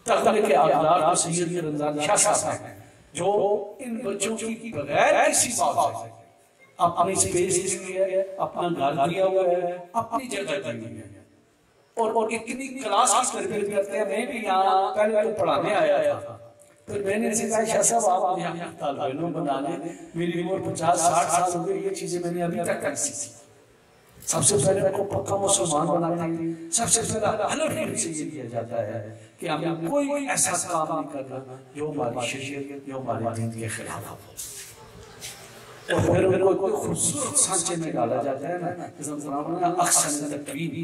तकलीफ के आधार पर सैयद रमजान शाह साहब हैं, जो इन बच्चों की बगैर किसी बात से अपनी स्पेस दी है, अपना घर दिया हुआ है, अपनी जगह दी है, और इतनी क्लास की तरबियत करते हैं। मैं भी यहाँ पहले तो पढ़ाने आया था, फिर मैंने इनसे कहा शाह साहब आप यहाँ तालिब इल्म बनाने, मेरी उम्र 50-60 साल हो गई, ये चीजें मैंने अभी तक नहीं सीखी। सबसे पहले उनको पक्का मुसलमान बनाते हैं, सबसे पहले हलफ से ये दिया जाता है कि हमें कोई ऐसा काम नहीं करना जो हमारी शरीयत, जो हमारे दीन के खिलाफ हो। और फिर उनको कोई खूबसूरत सांचे में डाला जाता है ना, अक्सर तकवीन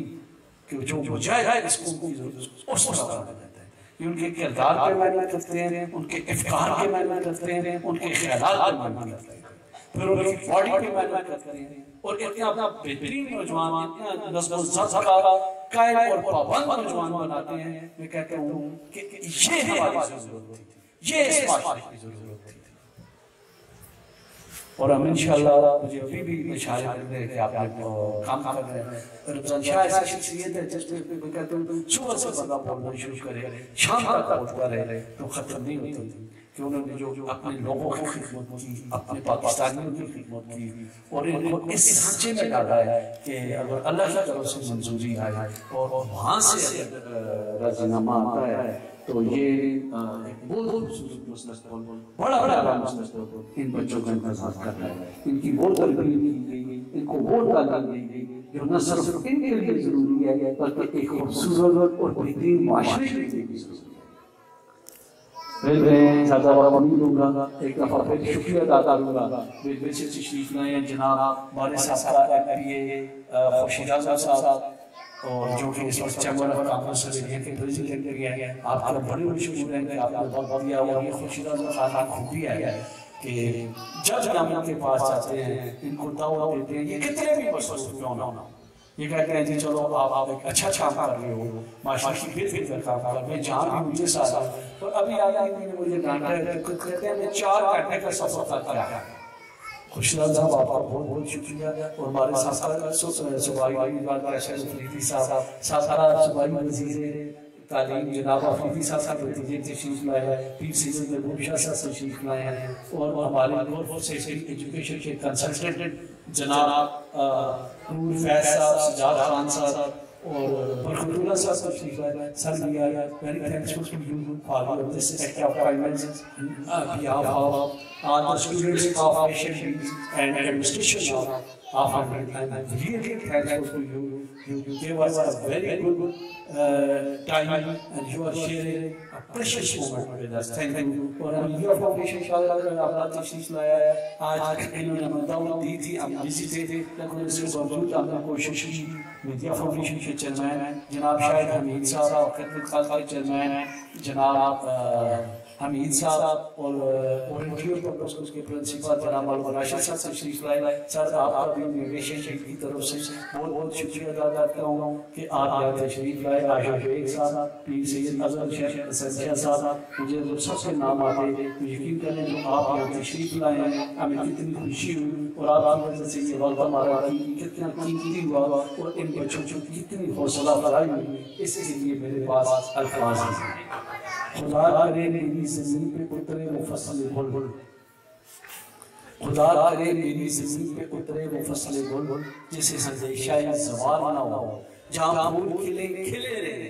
कि जो मुजाहिद है इसको उनकी जरूरत उस वक्त डाला जाता है। ये उनके किरदार पे मेहनत करते हैं, उनके इफ्कार पे मेहनत करते हैं, उनके ख्यालात पे मेहनत करते हैं, फिर उनकी बॉडी पे मेहनत करते हैं, और इतना अपना बेहतरीन नौजवान, इतना नज़्म ज़ब्त का कायल और पाबंद नौजवान बनाते हैं। मैं कहता हूँ कि ये हमारी जरूरत थी, ये इस माशरे की जरूरत थी। और हम इंशाअल्लाह, मुझे अभी भी इशारे कर रहे हैं कि आप काम कर रहे हैं। रमजान शाह ऐसी शख्सियत है जिसमें मैं कहता हूँ सुबह से बंदा बोलना शुरू करे, शाम तक बोलता रहे तो खत्म नहीं होती, कि उन्होंने जो अपने लोगों की खिदमत की, अपने पाकिस्तानियों की खिदमत की, और इनको इस सांचे में डाला है कि अगर अल्लाह की तरफ से मंजूरी आए और वहाँ से राजीनामा आता है तो ये बहुत खूबसूरत मुस्तकबिल, बड़ा बड़ा मुस्तकबिल इन बच्चों का इंतजार कर रहा है। इनकी वो तरबियत की गई, इनको वो तालीम दी गई जो न सिर्फ इनके लिए जरूरी है बल्कि एक खूबसूरत और बेहतरीन माशरे के लिए भी जरूरी है। फिर मैं ज़्यादा वक्त नहीं दूंगा, एक दफ़ा फिर शुक्रिया अदा करूँगा मेरे से तशरीफ लाए जनाब वालिद साहब का, MPA खुर्शीद आज़म साहब, और जो कि इस वक्त चैम्बर ऑफ कॉमर्स के प्रेसिडेंट भी हैं, आपका बड़े मशहूर हैं कि आपने वक्त दिया। और ये खुशीदा खाना खूबी है कि जब हम इनके पास जाते हैं, इनको दावत देते हैं, ये कितने भी मसरूफ क्यों ना हो, ये कहते हैं जी चलो आप एक अच्छा काम कर रहे हो, माशाल्लाह फिर काम कर रहे हैं, जहाँ भी मुझे साथ। और अभी आगे मुझे डांटा है तो कहते हैं मैं 4 घंटे का सफर तक किया। खुशराम साहब आपका बहुत बहुत शुक्रिया। और हमारे साथ सूबाई अफरीदी साहब सूबाई वज़ीर तालीम जनाब अफरीदी साहब नतीजे तशरीफ लाए हैं, पीर सैयद महबूब शाह साहब तशरीफ लाए हैं, और हमारे गोल्फ सेफ्टी एजुकेशन के कंसल्टेंट जनाब नूर फैज साहब, सजाद खान साहब और बरकतुल्लाह साहब तशरीफ लाए। Sir we are very thankful to you for this act of kindness on behalf of all the students of Asian and administration of I'm really thankful to you. You gave us a very good time and you are sharing a precious moment with us. Thank you. और हम ये foundation इंशाल्लाह अपना तशरीफ लाया है। आज इन्होंने दावत दी थी, हम बिजी थे, लेकिन इसके बावजूद हमने कोशिश की। मीडिया फाउंडेशन के चेयरमैन जनाब शाहिद हमीद साहब और खिदमत खास के चेयरमैन जनाब हमीद साहब और वॉलंटियर पर्पस के प्रिंसिपल जनाब राशिद साहब तशरीफ लाए। सर आपका भी निवेशन की तरफ से बहुत बहुत शुक्रिया अदा करता हूँ कि आप यहाँ तशरीफ लाए। आशा शेख साहब, पीर सैयद अजहर संख्या साहब, मुझे सबके नाम आते तो यकीन करें जो आप यहाँ तशरीफ लाए हैं हमें कितनी खुशी हुई। और आपकी वजह से ये वक्त हमारा कितना कीमती हुआ और इन बच्चों को कितनी हौसला अफजाई हुई, इसके लिए मेरे पास अल्फाज हैं। खुदा करे मेरी ज़मीन पे उतरे वो फसल गुल, खुदा करे मेरी ज़मीन पे उतरे वो फसल गुल, जिसे संदेशा ज़वाल ना हो, जहाँ फूल खिले खिले रहे,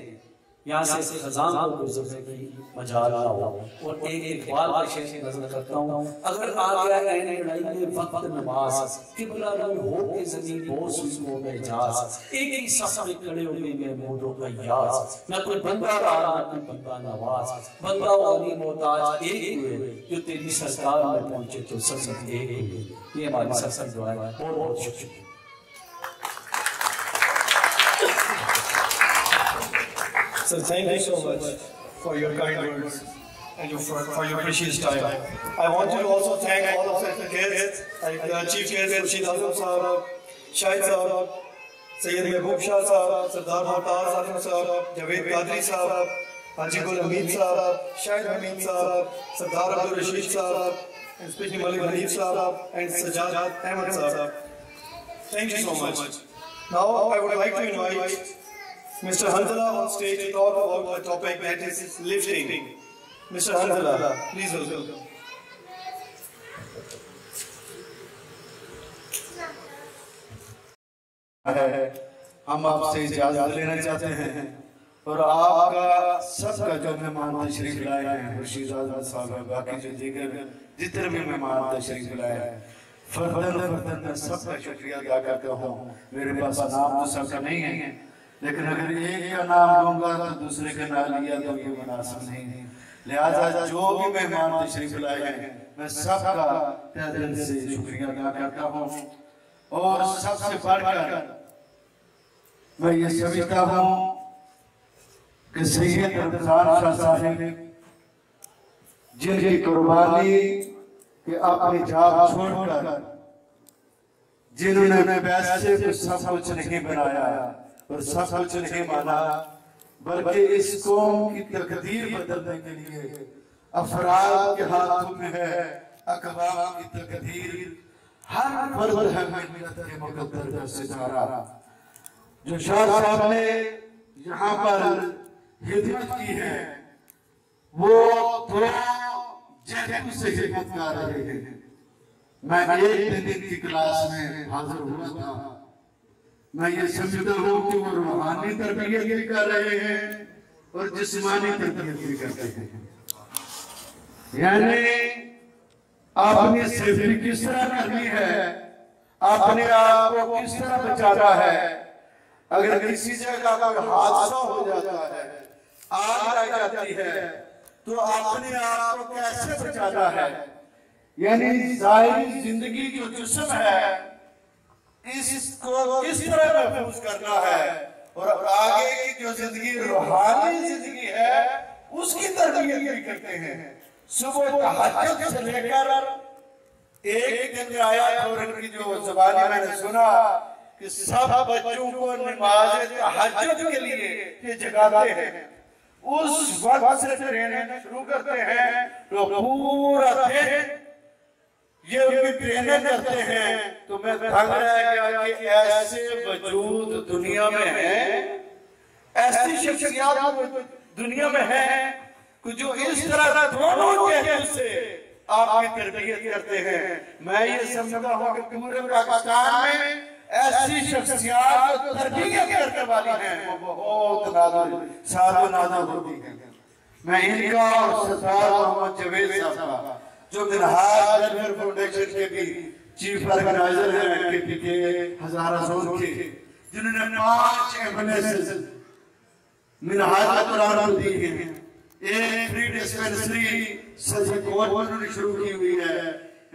यहाँ से खजान को गुजरने की मजाल ना हो। और एक इकबाल का शेर नज़र करता हूँ, अगर आ गया ऐन लड़ाई में वक्त नमाज, किबला रंग हो के ज़मीन बोस उसको बेजाज, एक ही सफ़ में खड़े हो गए मैं मोदो कयास, न कोई बंदा रहा न कोई बंदा नवाज, बंदा वाली मोहताज एक हुए, जो तेरी सरकार में पहुँचे तो सब एक हुए। ये हमारी सरसर दुआ है। बहुत बहुत शुक्रिया। So thank you so much for your kind words and for your precious time. I want to also thank all of the guests, like Chief Guest Rashid Azam Sahab, Shahid Sahab, Sayyid Mahbub Shah Sahab, Sardar Muhtar Azam Sahab, Javed Qadri Sahab, Haji Gul Hamid Sahab, Shahid Hamid Sahab, Sardar Abdul Rashid Sahab, and especially Malik Hanif Sahab and Sajjad Ahmed Sahab. Thank you so much. Now I would like to invite Mr. Hanzala on stage to talk about the topic that is lifting. Mr. Hanzala, please welcome. हम आपसे इजाजत लेना चाहते हैं और आपका सबका जो मेहमान तशरीफ लाए हैं, रशीद आज़म साहब, बाकी जो दीगर जितने भी मेहमान तशरीफ लाए हैं, फर्दन मैं सबका शुक्रिया अदा करता हूँ। मेरे पास नाम तो सबका नहीं है, लेकिन अगर एक का नाम लूंगा तो दूसरे का नाम लिया तो ये मुनासिब नहीं है। लिहाजा जो भी मेहमान तशरीफ लाए हैं मैं सबका तहे दिल से शुक्रिया अदा करता हूँ। और सबसे बढ़कर मैं ये समझता हूँ कि सैयद रमजान शाह साहिब जिनकी कुर्बानी कि अपनी जान छोड़कर जिन्होंने पैसे को सब कुछ नहीं बनाया और सब कुछ नहीं माना, बल्कि इस कौम की तकदीर बदलने के लिए अफराद के हाथों में है अक़वाम की तकदीर। हर फर्द है मिल्लत के मुक़द्दर का सितारा। जो शाह साहब ने यहाँ पर खिदमत की है वो तो जहन से खिदमत कर रहे हैं। मैं एक दिन की क्लास में हाजिर हुआ था, मैं ये समझता हूँ कि वो रूहानी तरबियत भी कर रहे हैं और जिस्मानी तरबियत भी करते हैं। यानी आपने सेफ्टी किस तरह करनी है, अपने आप को किस तरह बचाना है। अगर किसी जगह का हादसा हो जाता है, आग लग जाती है, तो अपने आप को कैसे बचाना है। यानी ज़ाहिरी जिंदगी जो जिस्म है इसको किस तरह महफूज करना है और आगे की जो जिंदगी रूहानी जिंदगी है उसकी तरबियत भी करते हैं। सुबह तहज्जुद से लेकर एक दिन आया और इनकी जो ज़बानी मैंने सुना कि सब बच्चों को नमाज तहज्जुद के लिए ये जगाते हैं, उस वक्त से ट्रेनिंग शुरू करते हैं तो पूरा दिन ये उनकी ट्रेनिंग करते हैं। तो मैं दंग रह गया कि ऐसे वजूद दुनिया में हैं, ऐसी शख्सियत दुनिया में हैं जो इस तरह दोनों चेहरों से आपकी तरबियत करते हैं। मैं ये समझता हूँ कि पूरे पाकिस्तान में ऐसी शख्सियत जो तरबियत करने वाली हैं वो बहुत नादर सादो नादर होती हैं। मैं इनका और सरदार मोहम्मद जावेद साहब का जो मिनहाज वेलफेयर फाउंडेशन के भी चीफ ऑर्गेनाइजर हैं के हजारा जोन के, जिन्होंने 5 एम्बुलेंसेस मिनहाज का कुरान दी है, एक फ्री डिस्पेंसरी सजीकोट उन्होंने शुरू की हुई है।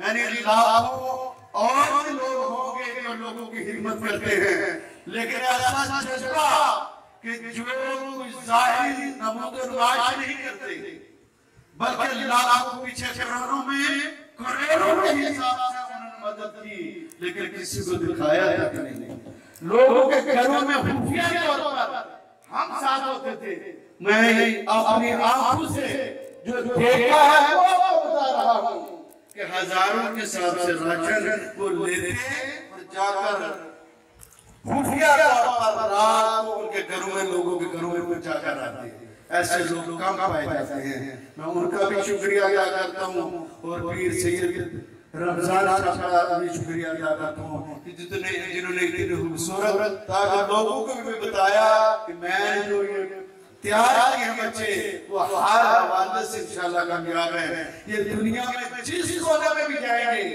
यानी लाखों और लोग होंगे जो लोगों की खिदमत करते हैं, लेकिन ऐसा जज्बा कि जो जाहिर नमूदुन्नाश नहीं करते बल्कि लाखों पीछे करोड़ों के हिसाब से उन्होंने मदद की, लेकिन किसी को दिखाया जाता नहीं। लोगों के घरों में खुफिया तौर पर हम साथ होते थे। मैं अपनी आंखों से जो देखा है वो बता रहा हूँ कि हजारों के हिसाब से राशन वो लेते और जाकर खुफिया तौर पर रात को उनके घरों में लोगों के घरों में जाकर आते हैं। ऐसे लोग कम पाए जाते हैं। मैं उनका भी शुक्रिया अदा करता हूँ और पीर सैयद रमजान साहब का भी शुक्रिया अदा करता हूँ कि जिन्होंने इतनी खूबसूरत ताकि लोगों को भी बताया कि मैं जो ये तैयार किए हैं बच्चे वो हर हवाले से इंशाल्लाह कामयाब हैं। ये दुनिया में जिस कोने में भी जाएंगे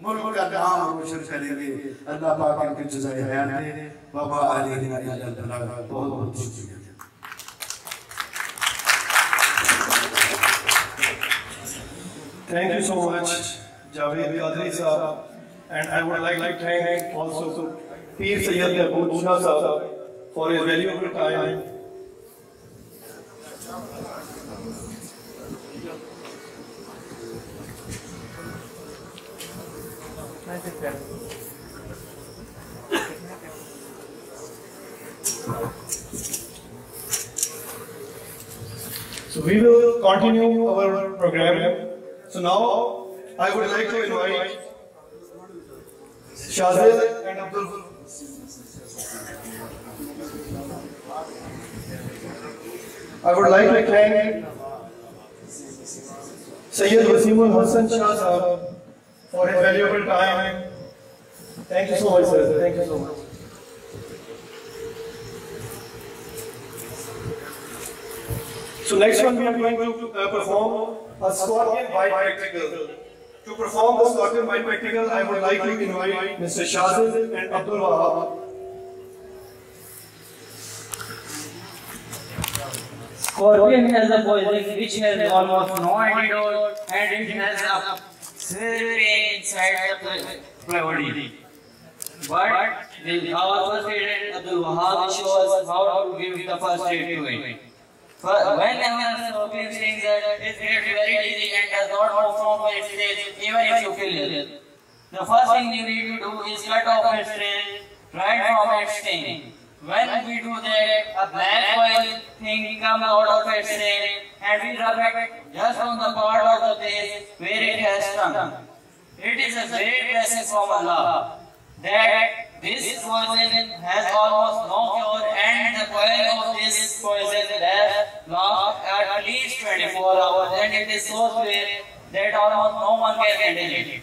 मुल्क का नाम रोशन करेंगे। अल्लाह पाक इनकी जज़ाए हयात दे। बाबा आली बहुत बहुत शुक्रिया। Thank you so much, Javed Qadri Sahab, and I would like to thank also Peer Sayyid Mahmood Shah Sahab for his valuable time. So we will continue our program. So now I would like to invite Shazil and Abdul. I would like to thank Sayyid Wasimul Hassan Shah Sahab for his valuable time. Thank you so much, sir. Thank you so much. So next one we are going to perform a Scorpion Bite Practical. To perform the Scorpion Bite Practical, I would like to invite Mr. Shazil and Abdul Wahab. Scorpion has a poison which has almost no antidote and it has a severe pain inside the body. But our first aid Abdul Wahab shows us how to give the first aid to it. Whenever Scorpion stings that, it gets very easy and does not move from its place even if you kill it. The first thing you need to do is cut off its tail right from its sting. When we do that, a black oil thing comes out of its tail and we rub it just on the part of the place where it has stung. It is a great blessing from Allah that this poison has almost no cure and the coil of this poison lasts at least 24 hours and it is so sweet that almost no one can handle it.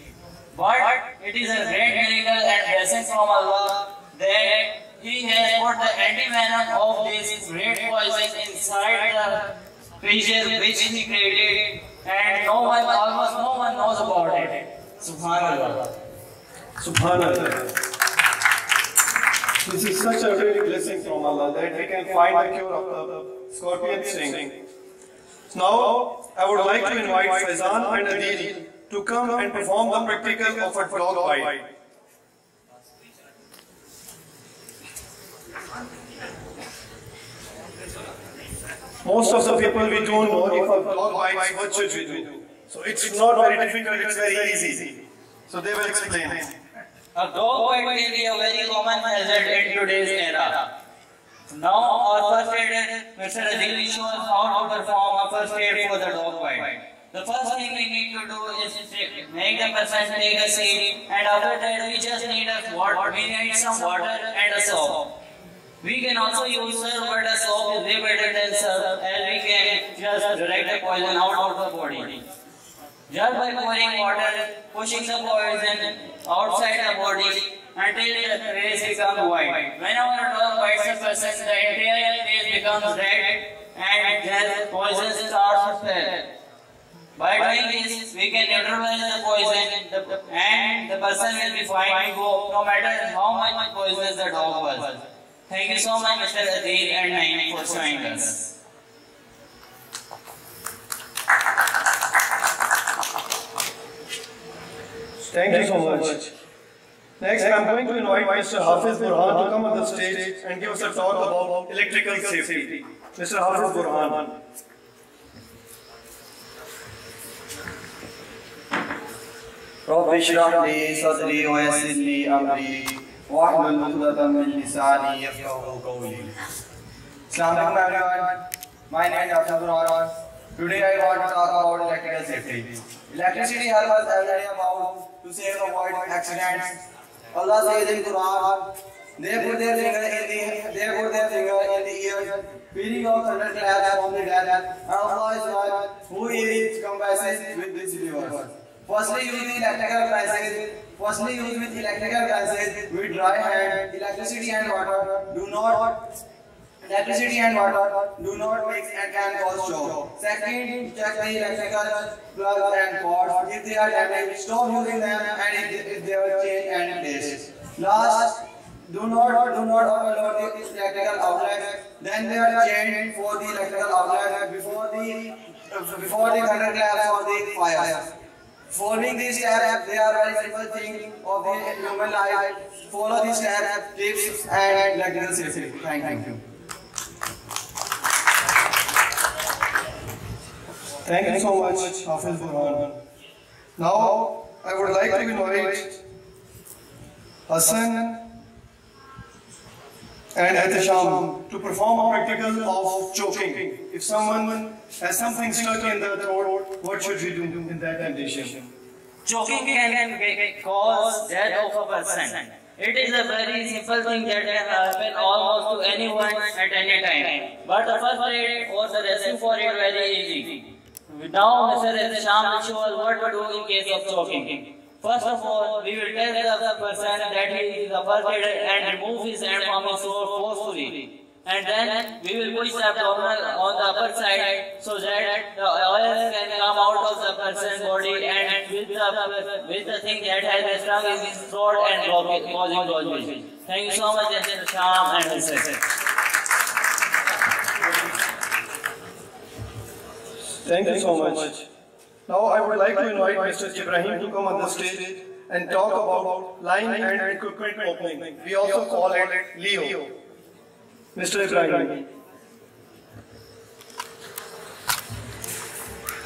But it is a great miracle and blessing from Allah that He has put the anti-venom of this great poison inside the creature which He created and almost no one knows about it. Subhanallah. Subhanallah. This is such a great blessing from Allah that we can find the cure of the scorpion sting. Now, I would like to invite Faizan and Adil to come and perform the practical of a dog bite. Most of the people, we don't know if a dog bites, what should we do? So it's not very difficult, it's very easy. So they will explain. A dog bite may be a very common hazard in today's era. Now our first aider, Mr. Adil, will show us how to perform a first aid for the dog bite. The first thing we need to do is make the person take a seat, and after that we just need some water and a soap. We can also use surf, but a soap is way better than surf, as we can just direct the poison out of the body. Just by pouring water, pushing the poison outside the body until the rays become white. Whenever a dog bites a person, the entire face becomes red and the poison starts to spread. By doing this, we can neutralize the poison and the person will be fine to go no matter how much poisonous the dog was. Thank you so much, Mr. Adil and Naeem, for showing us. Thank you so much. Next, I am going to invite Mr. Hafiz Burhan to come on the stage and give us a talk about electrical safety. Mr. Hafiz Burhan. رب اشرح لي صدري ويسر لي أمري واحلل عقدة من لساني يفقهوا قولي. Assalamu alaikum everyone. My name is Hafiz Burhan. Today I want to talk about electrical safety. Electricity helps us every about to save the world accidents. Allah says in Quran, they put their finger in the ear, feeling of thunderclaps from the dead, and Allah is one who is compassionate with this universe. Firstly, use with electrical appliances with dry hand. Electricity and water do not mix and can cause shock. Second, check the electrical plugs and cords. If they are damaged, stop using them, and if they are changed and replaced. Last, do not overload the electrical outlet. Then they are changed for the electrical outlet before the thunderclaps or the fire. Following these steps, they are very simple things of the human life. Follow these steps, tips, and electrical safety. Thank you. Thank you so much, Hafiz Burhan. Now, I would like to invite Hassan and Ehtisham to perform a practical of choking. If someone has something stuck in the throat, what should we do in that condition? Choking can cause death of a person. It is a very simple thing that can happen almost to anyone at any time. But the first aid or the rescue for it is very easy. Now Mr. Ehtisham will show us what to do in case of choking. First of all, we will tell the person that he is a first aider and remove his hand from his throat forcefully. And then we will push the abdominal on the upper side so that the oil can come out of the person's body and with the thing that has been stuck in his throat and causing blockage. Thank you so much, Mr. Sham and Mr. Thank you so much. Now I would like to invite Mr. Ibrahim to come on the stage and talk about line and equipment opening. We also call it Leo. Mr. Ibrahim.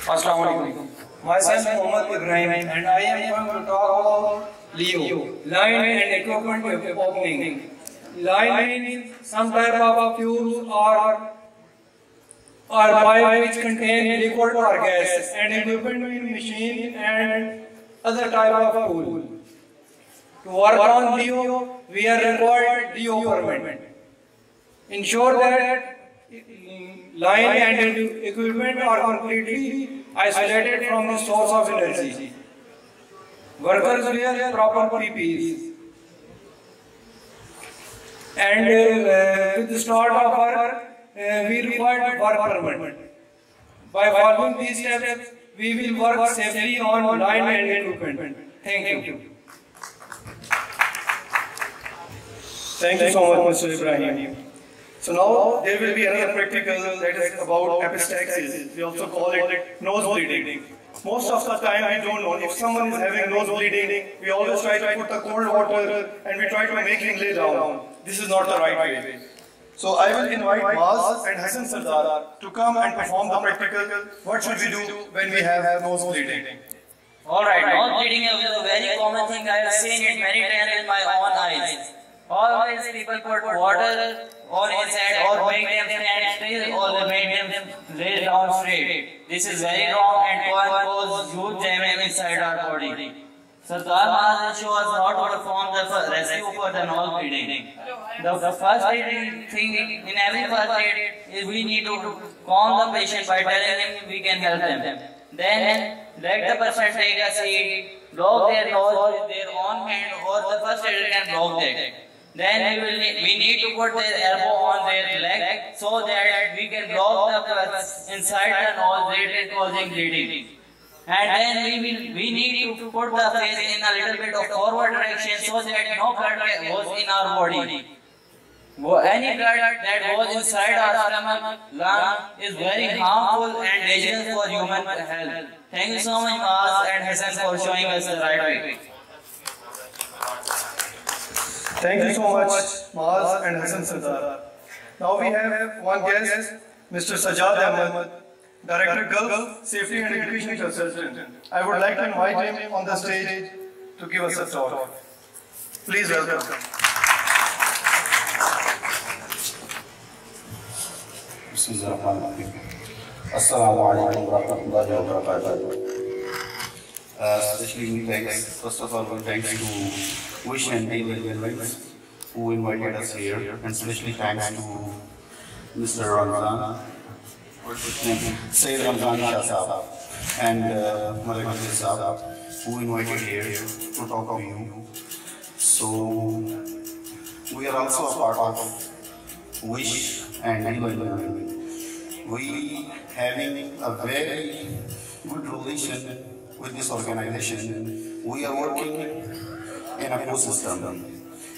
Assalamu alaikum. Myself Muhammad Ibrahim and I am going to talk about Leo. Line and equipment opening. Line means some type of tubes or pipe which contain liquid or gas, and equipment means machine and other type of tool. To work on Leo, we are required Leo permit. Ensure that line and equipment are completely isolated from the source of energy. Workers wear proper PPEs. And with the start of work, we require work permit. By following these steps, we will work safely on line and equipment. Thank you. Thank you so much, Mr. Ibrahim. So now there will be another practical that is about epistaxis. We also call it nose bleeding. Most of the time we don't know. If someone is having nose bleeding, we always try to put the cold water and we try to make him lay down. This is not the right way. So I will invite Maaz and Hassan Sardar to come and perform the practical. What should we do when we have nose bleeding? Alright, nose bleeding is a very common thing. I have seen it many times with my own eyes. Always people put water on his head or make them stand still or make them lay down straight. This is very wrong and can cause huge damage inside our body. Sardar Maaz shows us how to perform the rescue for the nose bleeding. The first aid thing in every first aid is we need to calm the patient by telling him we can help them. Then let the person take a seat, block their nose with their own hand or the first aider can block that. Then we need to put their elbow on their leg so that we can block the pus inside the nose that is causing bleeding. And then we need to put the face in a little bit of forward direction so that no blood goes in our body. Any blood that goes inside our stomach, lung is very harmful and dangerous for human health. Thank you so much, Maaz and Hassan, for showing us the right way. Thank you so much, Maaz and Hassan Sardar. Now we have one guest, Mr. Sajad Ahmed, Director Gulf Safety and Education Consultant. I would like to invite him on the stage to give us a talk. Please welcome. Assalamu alaikum wa rahmatullahi wa barakatuh. Especially thanks, first of all, thanks to Wish and Daily Airlines who invited us here, and especially thanks to Mr. Ramzan, Sayyid Ramzan Shah Sahab and Malik Sahab who invited here to talk to you. So we are also a part of Wish and Daily Airlines. We having a very good relation with this organization. We are working in a ecosystem,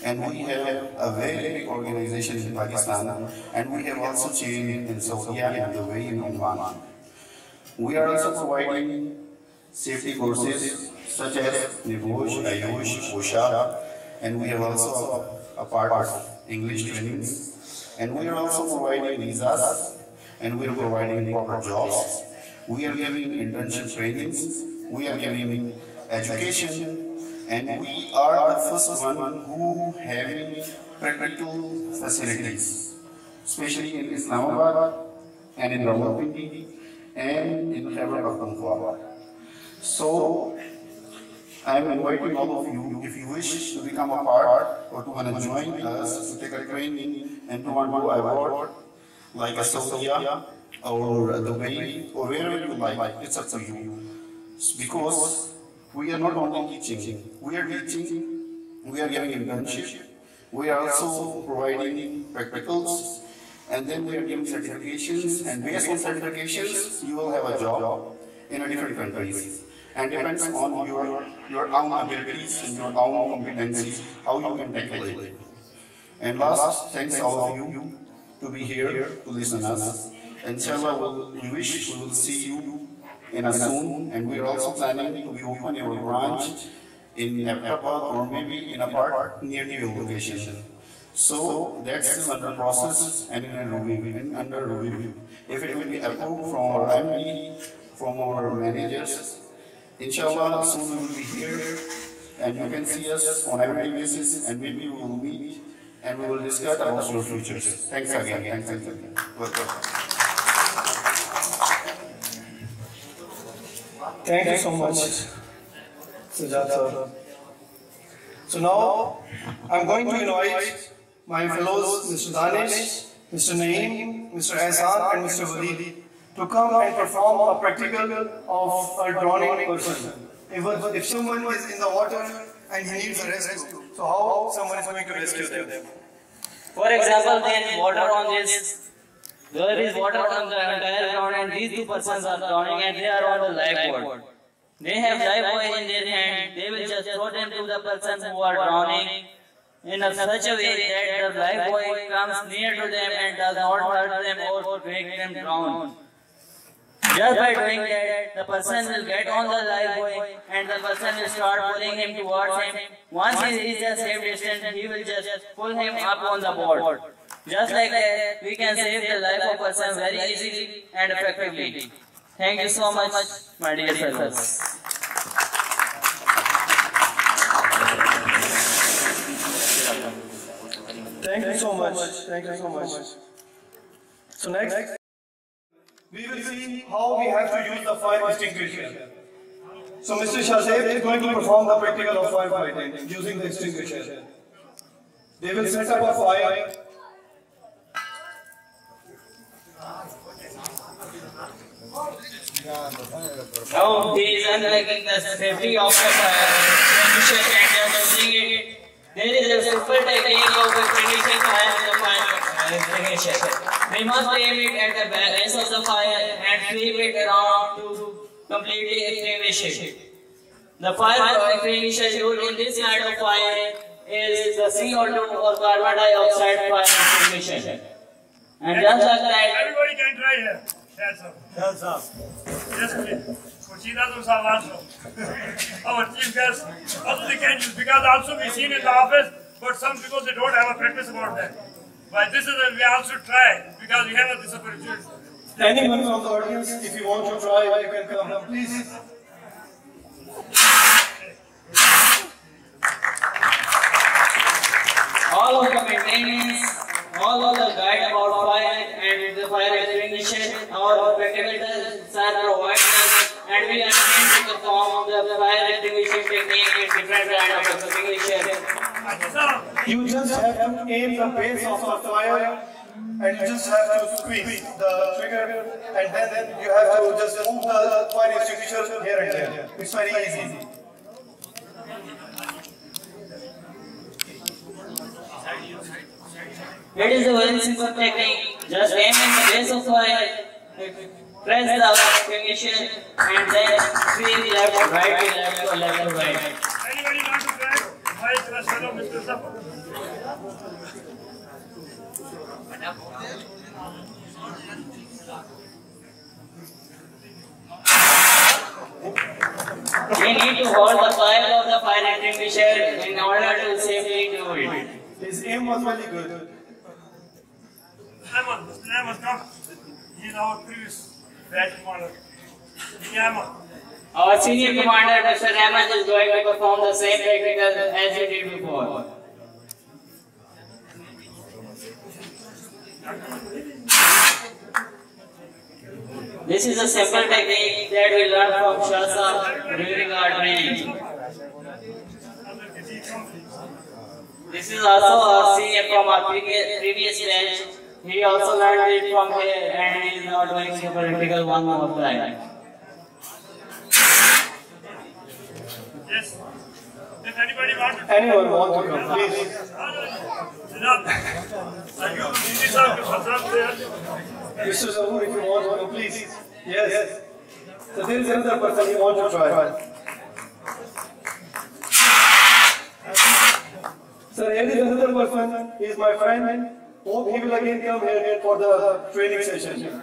and we have a very big organization in Pakistan, and we have also chain in Saudi and Dubai and Oman. We are also providing safety courses such as Nibosh, Ayush, OSHA, and we have also a part of English trainings, and we are also providing visas, and we are providing proper jobs. We are giving internship trainings, we are giving education, and we are the first one who having practical facilities, especially in Islamabad and in Rawalpindi and in Khyber Pakhtunkhwa. So I am inviting all of you, if you wish to become a part or to want to join us to take a training and to want to do a award like a Saudi or Dubai or wherever you like, it's up to you. Because we are not only teaching, we are teaching, we are giving internship, we are also providing practicals, and then we are giving certifications, and based on certifications, you will have a job in a different countries. And depends on your own abilities and your own competencies, how you can tackle it. And last, thanks all of you to be here to listen to us. Inshallah, we wish we will see you in a soon, and we are also planning to be open our branch in Ahmedabad or maybe in a part near to your location. So that's still under process and under review. If it will be approved from our MD, from our managers, inshallah, soon we will be here, and you can see us on every basis, and maybe we will meet and we will discuss about your futures. Thanks again. Thanks again. Welcome. Thank you so much, Sajad sir. So now I'm going to invite my fellows, Mr. Danish, Mr. Naeem, Mr. Ehsan, and Mr. Walid to come and perform a practical of a drowning person. If someone is in the water and he needs a rescue, so how someone is going to rescue them? For example, there is water on this. There is water on the entire ground, and these two persons are drowning, and they are on the lifeboat. They have lifebuoy in their hand. They will just throw them to the persons who are drowning in such a way that the lifebuoy comes near to them and does not hurt them or make them drown. Just by doing that, the person will get on the lifebuoy and the person will start pulling him towards him. Once he reaches a safe distance, he will just pull him up on the board. Just like that, we can save the life of a person very easily and effectively. Thank you so much, my dear fellows. Thank you so much. Thank you so much. So next, we will see how we have to use the fire extinguisher. So Mr. Shahzeb is going to perform the practical of firefighting using the extinguisher. They will set up a fire. Now he is unlocking the safety of the fire extinguisher and using it. There is a simple technique of extinguishing fire in the fire extinguisher. We must aim it at the base of the fire and sweep it around to completely extinguish it. The fire extinguisher used in this kind of fire is the CO2 or carbon dioxide fire extinguisher. And just like that, everybody can try here. That's up. Yes, please. Our chief guest also they can use because also we seen in the office, but some people they don't have a practice about that. But this is we also try because we have this opportunity. Anyone from the audience, if you want to try, you can come, please. all of the maintenance, all of the guide about fire and the fire extinguisher, our practical are provided us, and we are trained to perform the fire extinguishing technique in different kind of extinguisher. You just have to aim the base of the fire and you just have to squeeze the trigger and then you have to just move the fire extinguisher here and there. It's very easy. It is a very simple technique. Just aim in the base of fire, press the extinguisher and then squeeze left to right to left or left to right. Anybody want to try? Hi, hello, Mr. Safar. We need to hold the coil of the fire extinguisher in order to safely do it. His aim was very good. Mr. Ahmed, come. He is our previous batch commander. Our senior commander, Mr. Ahmed, is going to perform the same practical as he did before. This is a simple technique that we learned from Shah during our training. This is also our senior from our previous batch. He also learned it from here and he is now doing the practical one more time. Yes. If anybody wants to Anyone want to come, please. Mr. Zahoor, if you want to come, please. Yes. So there is another person you want to try. So here is another person. He is my friend. Hope he will again come here for the training session.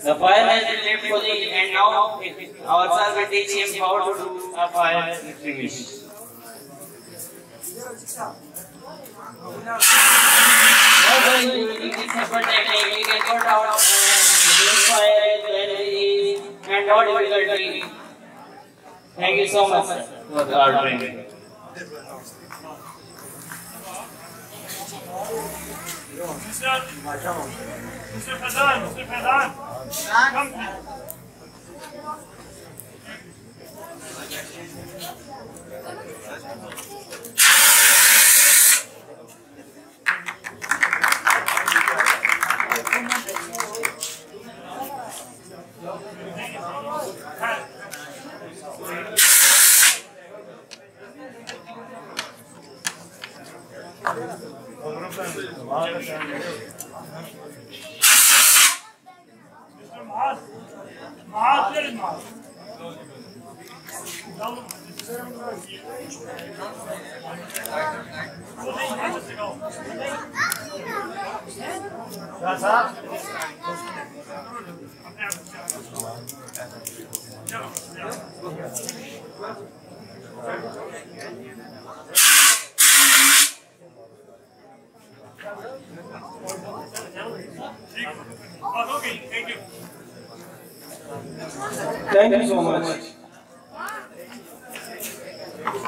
The fire has been lit fully and now our sir will teach him how to do a fire extinguisher. Now using this simple technique, we can put out this fire very easy and not difficulty. Thank you so much for our training. Mr. Pradhan, come. Thank you so much.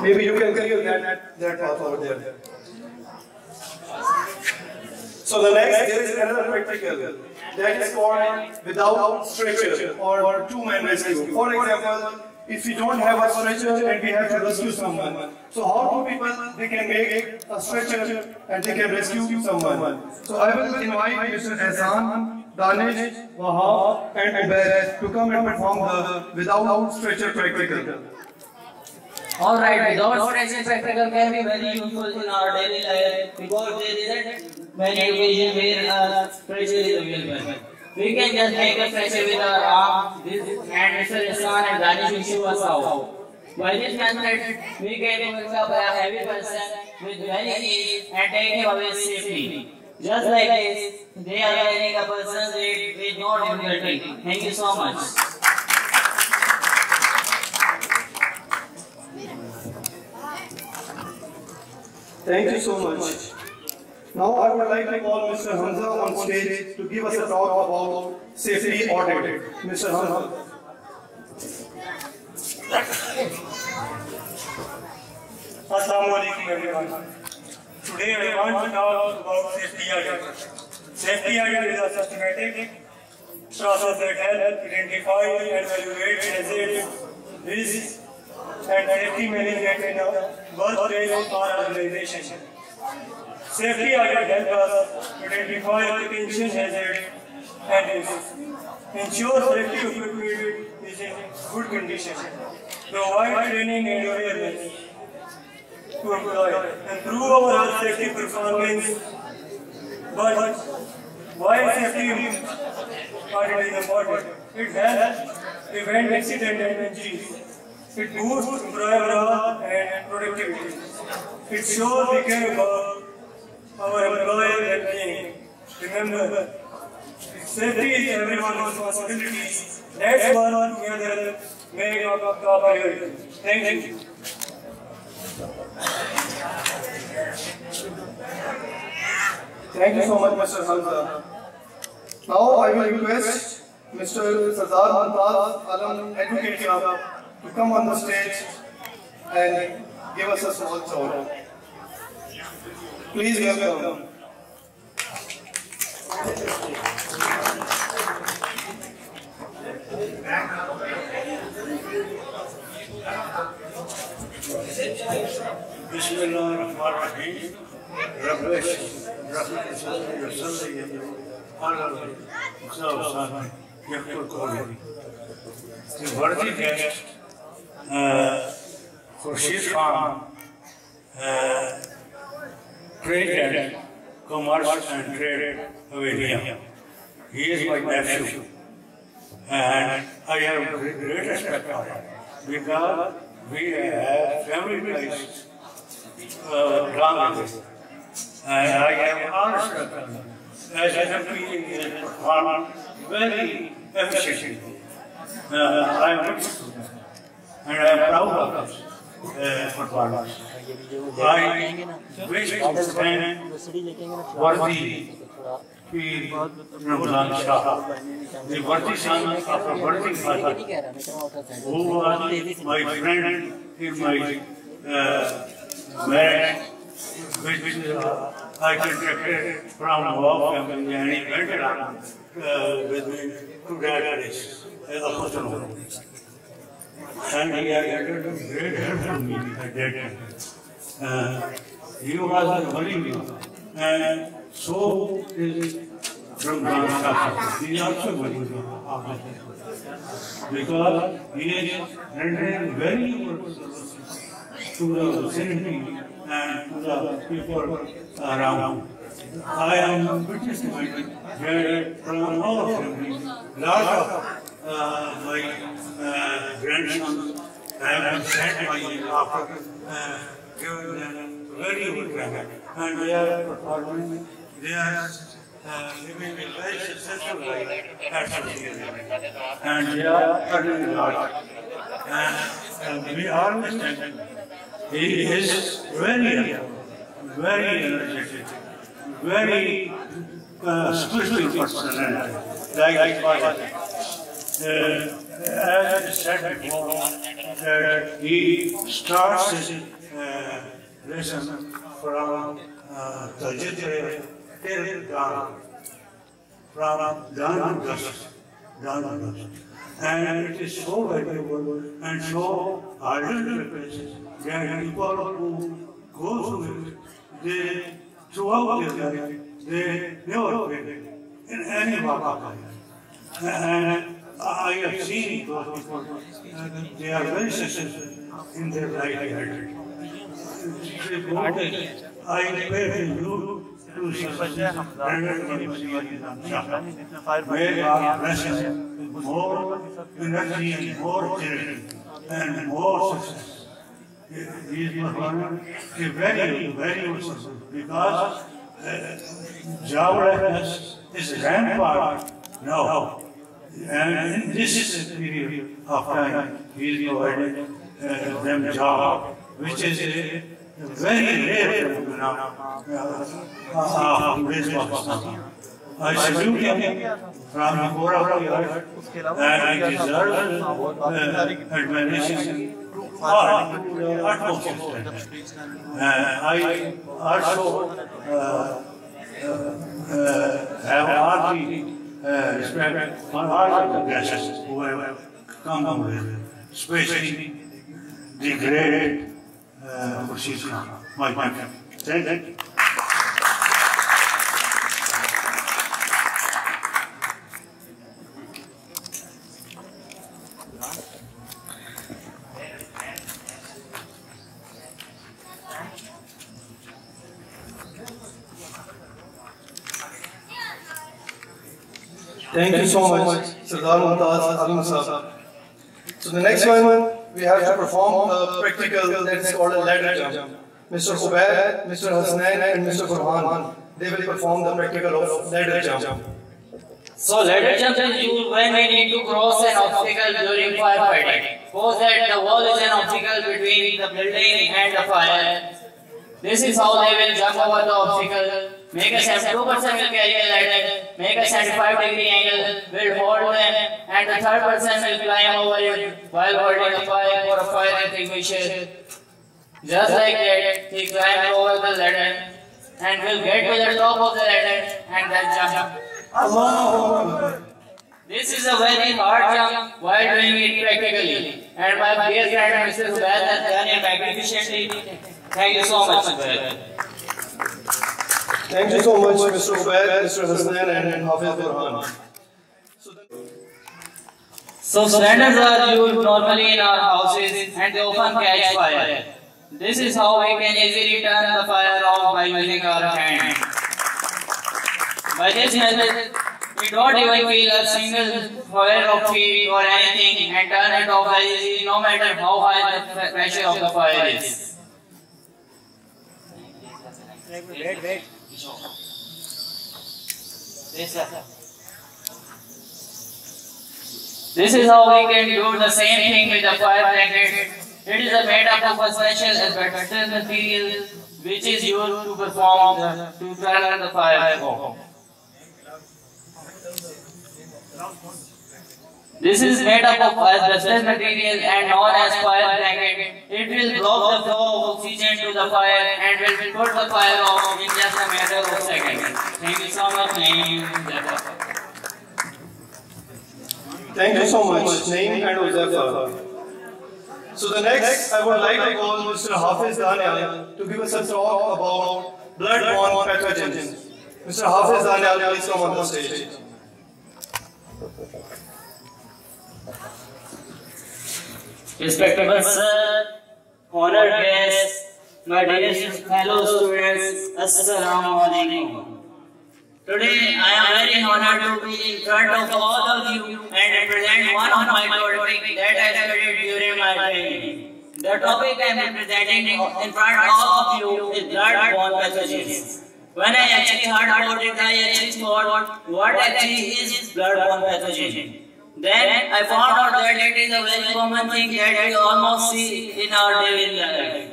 Maybe you can clear that path over there. So the next, there is another practical that is called without stretcher or two-man rescue. For example, if we don't have a stretcher and we have to rescue someone, so how do people they can make a stretcher and they can rescue someone? So I will invite Mr. Hassan, Danish, Wahab and Ubaid to come and perform the without stretcher practical. Alright, without stretcher practical can be very useful in our daily life because there isn't many occasions where a stretcher is available. We can just make a stretcher with our arm, and Mr. Hassan and Danish will show us how. By this method, we can pick up a heavy person with very ease and take him away safely. Just like this, they are carrying a person's weight with no difficulty. Thank you so much. Thank you so much. Now I would like to call Mr. Hamza on stage to give us a talk about safety audit. Mr. Hamza. Assalamu alaikum everyone. Today I want to talk about safety audit. Safety audit is a systematic process that helps identify and evaluate hazards, risks, and safety management in a workplace or organization. Safety audit helps us identify potential hazards and risks, ensure safety equipment is in good condition, provide training and awareness to employees, improve overall safety performance. But why safety audit is important? It helps prevent accident and injuries. It boosts employee morale and productivity. It shows we care about our employee well-being. Remember, safety is everyone's responsibility. Let's work together, make our top priority. Thank you. Thank you so much, Mr. Hamza. Now I will request Mr. Sardar Mumtaz Alam Advocate Club to come on the stage and give us a small talk. Please welcome. Bismillahirrahmanirrahim. The worthy guest, Khurshid Khan, President, Commerce and Trade Haveliya. He is my nephew, and I have great respect for him because we have family ties along with it. And I have all respect for him. As an MP, he has performed very efficiently. I am good student, and I am proud of his performance. I wish to thank worthy Pir Ramzan Shah, the worthy son of a worthy father, who was my friend in my marriage, which I contracted from work and he went around with me to that place as a person. And he had a great help to me at that time. He was very good. And so is Ramzan Shah. He is also very good. Because he is rendering very good service to the vicinity and to the people around. I am witnessing that from all of them, lot of my grandsons have sent by him after giving them very good training. And they are performing, they are living a very successful life at Saudi. And they are earning a lot. And we all understand he is very energetic, very spiritual personality, like his father. As I said before, that he starts his lesson from Tajid till dawn, from dawn to dusk, and it is so valuable and so ardent places that people who go through it, they throughout their life, they never fail in any walk of life. And I have seen those people, they are very successful in their life. I pray for you to succeed. May God bless him with more energy and more charity and more success. He is very useful because joblessness is rampant now. And in this period of time, he is providing them job, which is a very rare phenomenon of today's Pakistan. I salute him from the core of the earth, and he deserves admiration to the utmost extent. I also have all the respect for all the guests who have come with, especially the great Khurshid Khan, my friend. Thank you. Thank you so much, Sardar Mumtaz Alim Sahab. So the next one, we have to perform a practical that is called a ladder jump. Mr. Ubaid, Mr. Hasnain and Mr. Burhan, they will perform the practical of ladder jump. So ladder jump is used when we need to cross an obstacle during firefighting. Suppose that the wall is an obstacle between the building and the fire. This is how they will jump over the obstacle. Make a 2% will carry a ladder, make a 75-degree angle, will hold them, and the third person will climb over it while holding a pipe or a fire extinguisher. Just like that, he climbed over the ladder and will get to the top of the ladder and then jump. This is a very hard jump while doing it practically. And my dear friend Mr. Ubaid has done it magnificently. Thank you so much, Ubaid. Thank you so much, Mr. Ubaid, Mr. Hasnain and Hafiz Burhan. So standards are used normally in our houses and they often catch fire. This is how we can easily turn the fire off by using our hand. By this method, we don't even feel a single fire of heat or anything and turn it off very easily no matter how high the pressure of the fire is. Wait. This is how we can do the same thing with the fire blanket. It is made up of a special asbestos material which is used to perform to turn the fire off. This is made up of asbestos material and known as fire blanket. It will block the flow of oxygen to the fire and will put the fire off in just a matter of seconds. Thank you so much, Naeem. Thank you so much, Naeem and Uzaifa. So the next, I would like to call Mr. Hafiz Daniel to give us a talk about blood-borne pathogens. Mr. Hafiz Daniel, please come on the stage. Respectable sir, honored guests, my dear fellow students, Assalamu alaikum. Today I am very honored to be in front of all of you and represent one of my topics that I studied during my training. The topic I am presenting in front of all of you is blood-borne pathogens. When I actually heard about it, I actually thought, what actually is blood-borne pathogen? Then I found out that it is a very common thing that we almost see in our daily life.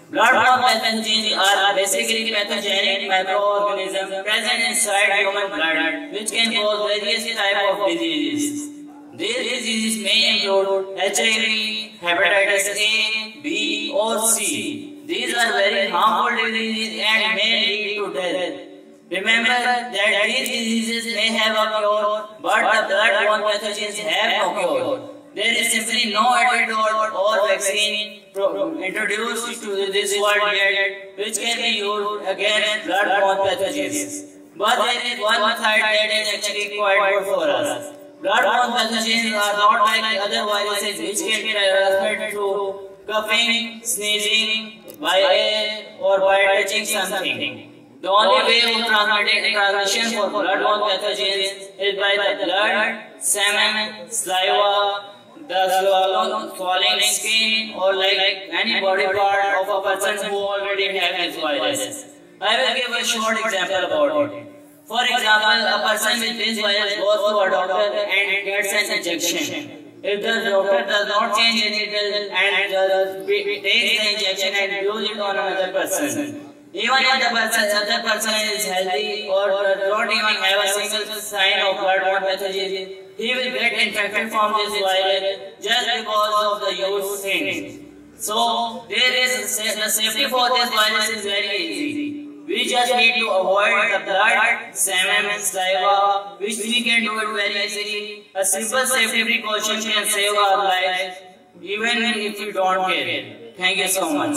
Blood-borne pathogens are basically pathogenic microorganisms present inside human blood, which can cause various types of diseases. These diseases may include HIV, hepatitis A, B, or C. These are very harmful diseases and may lead to death. Remember that these diseases may have a cure, but the blood-borne pathogens have no cure. There is simply no antidote or vaccine introduced to this world yet, which can be used against blood-borne pathogens. But there is one method that is actually quite good for us. Blood-borne pathogens are not like other viruses which can be transmitted through coughing, sneezing, by air, or by touching something. The only way of transmission for blood-borne pathogens is by the blood, semen, saliva, the swallowing skin, or like any body part of a person who already has this virus. I will give a short example about it. For example, a person with this virus goes to a doctor and gets an injection. If the doctor does not change the needle and takes the injection and use it on another person, even if the other person is healthy or does not even have a single sign of blood-borne pathogen, he will get infected from this virus just because of the used things. So, the safety for this virus is very easy. We just need to avoid the blood, semen, saliva, which we can do it very easily. A simple safety precaution can save our lives, even if we don't care. Thank you so much.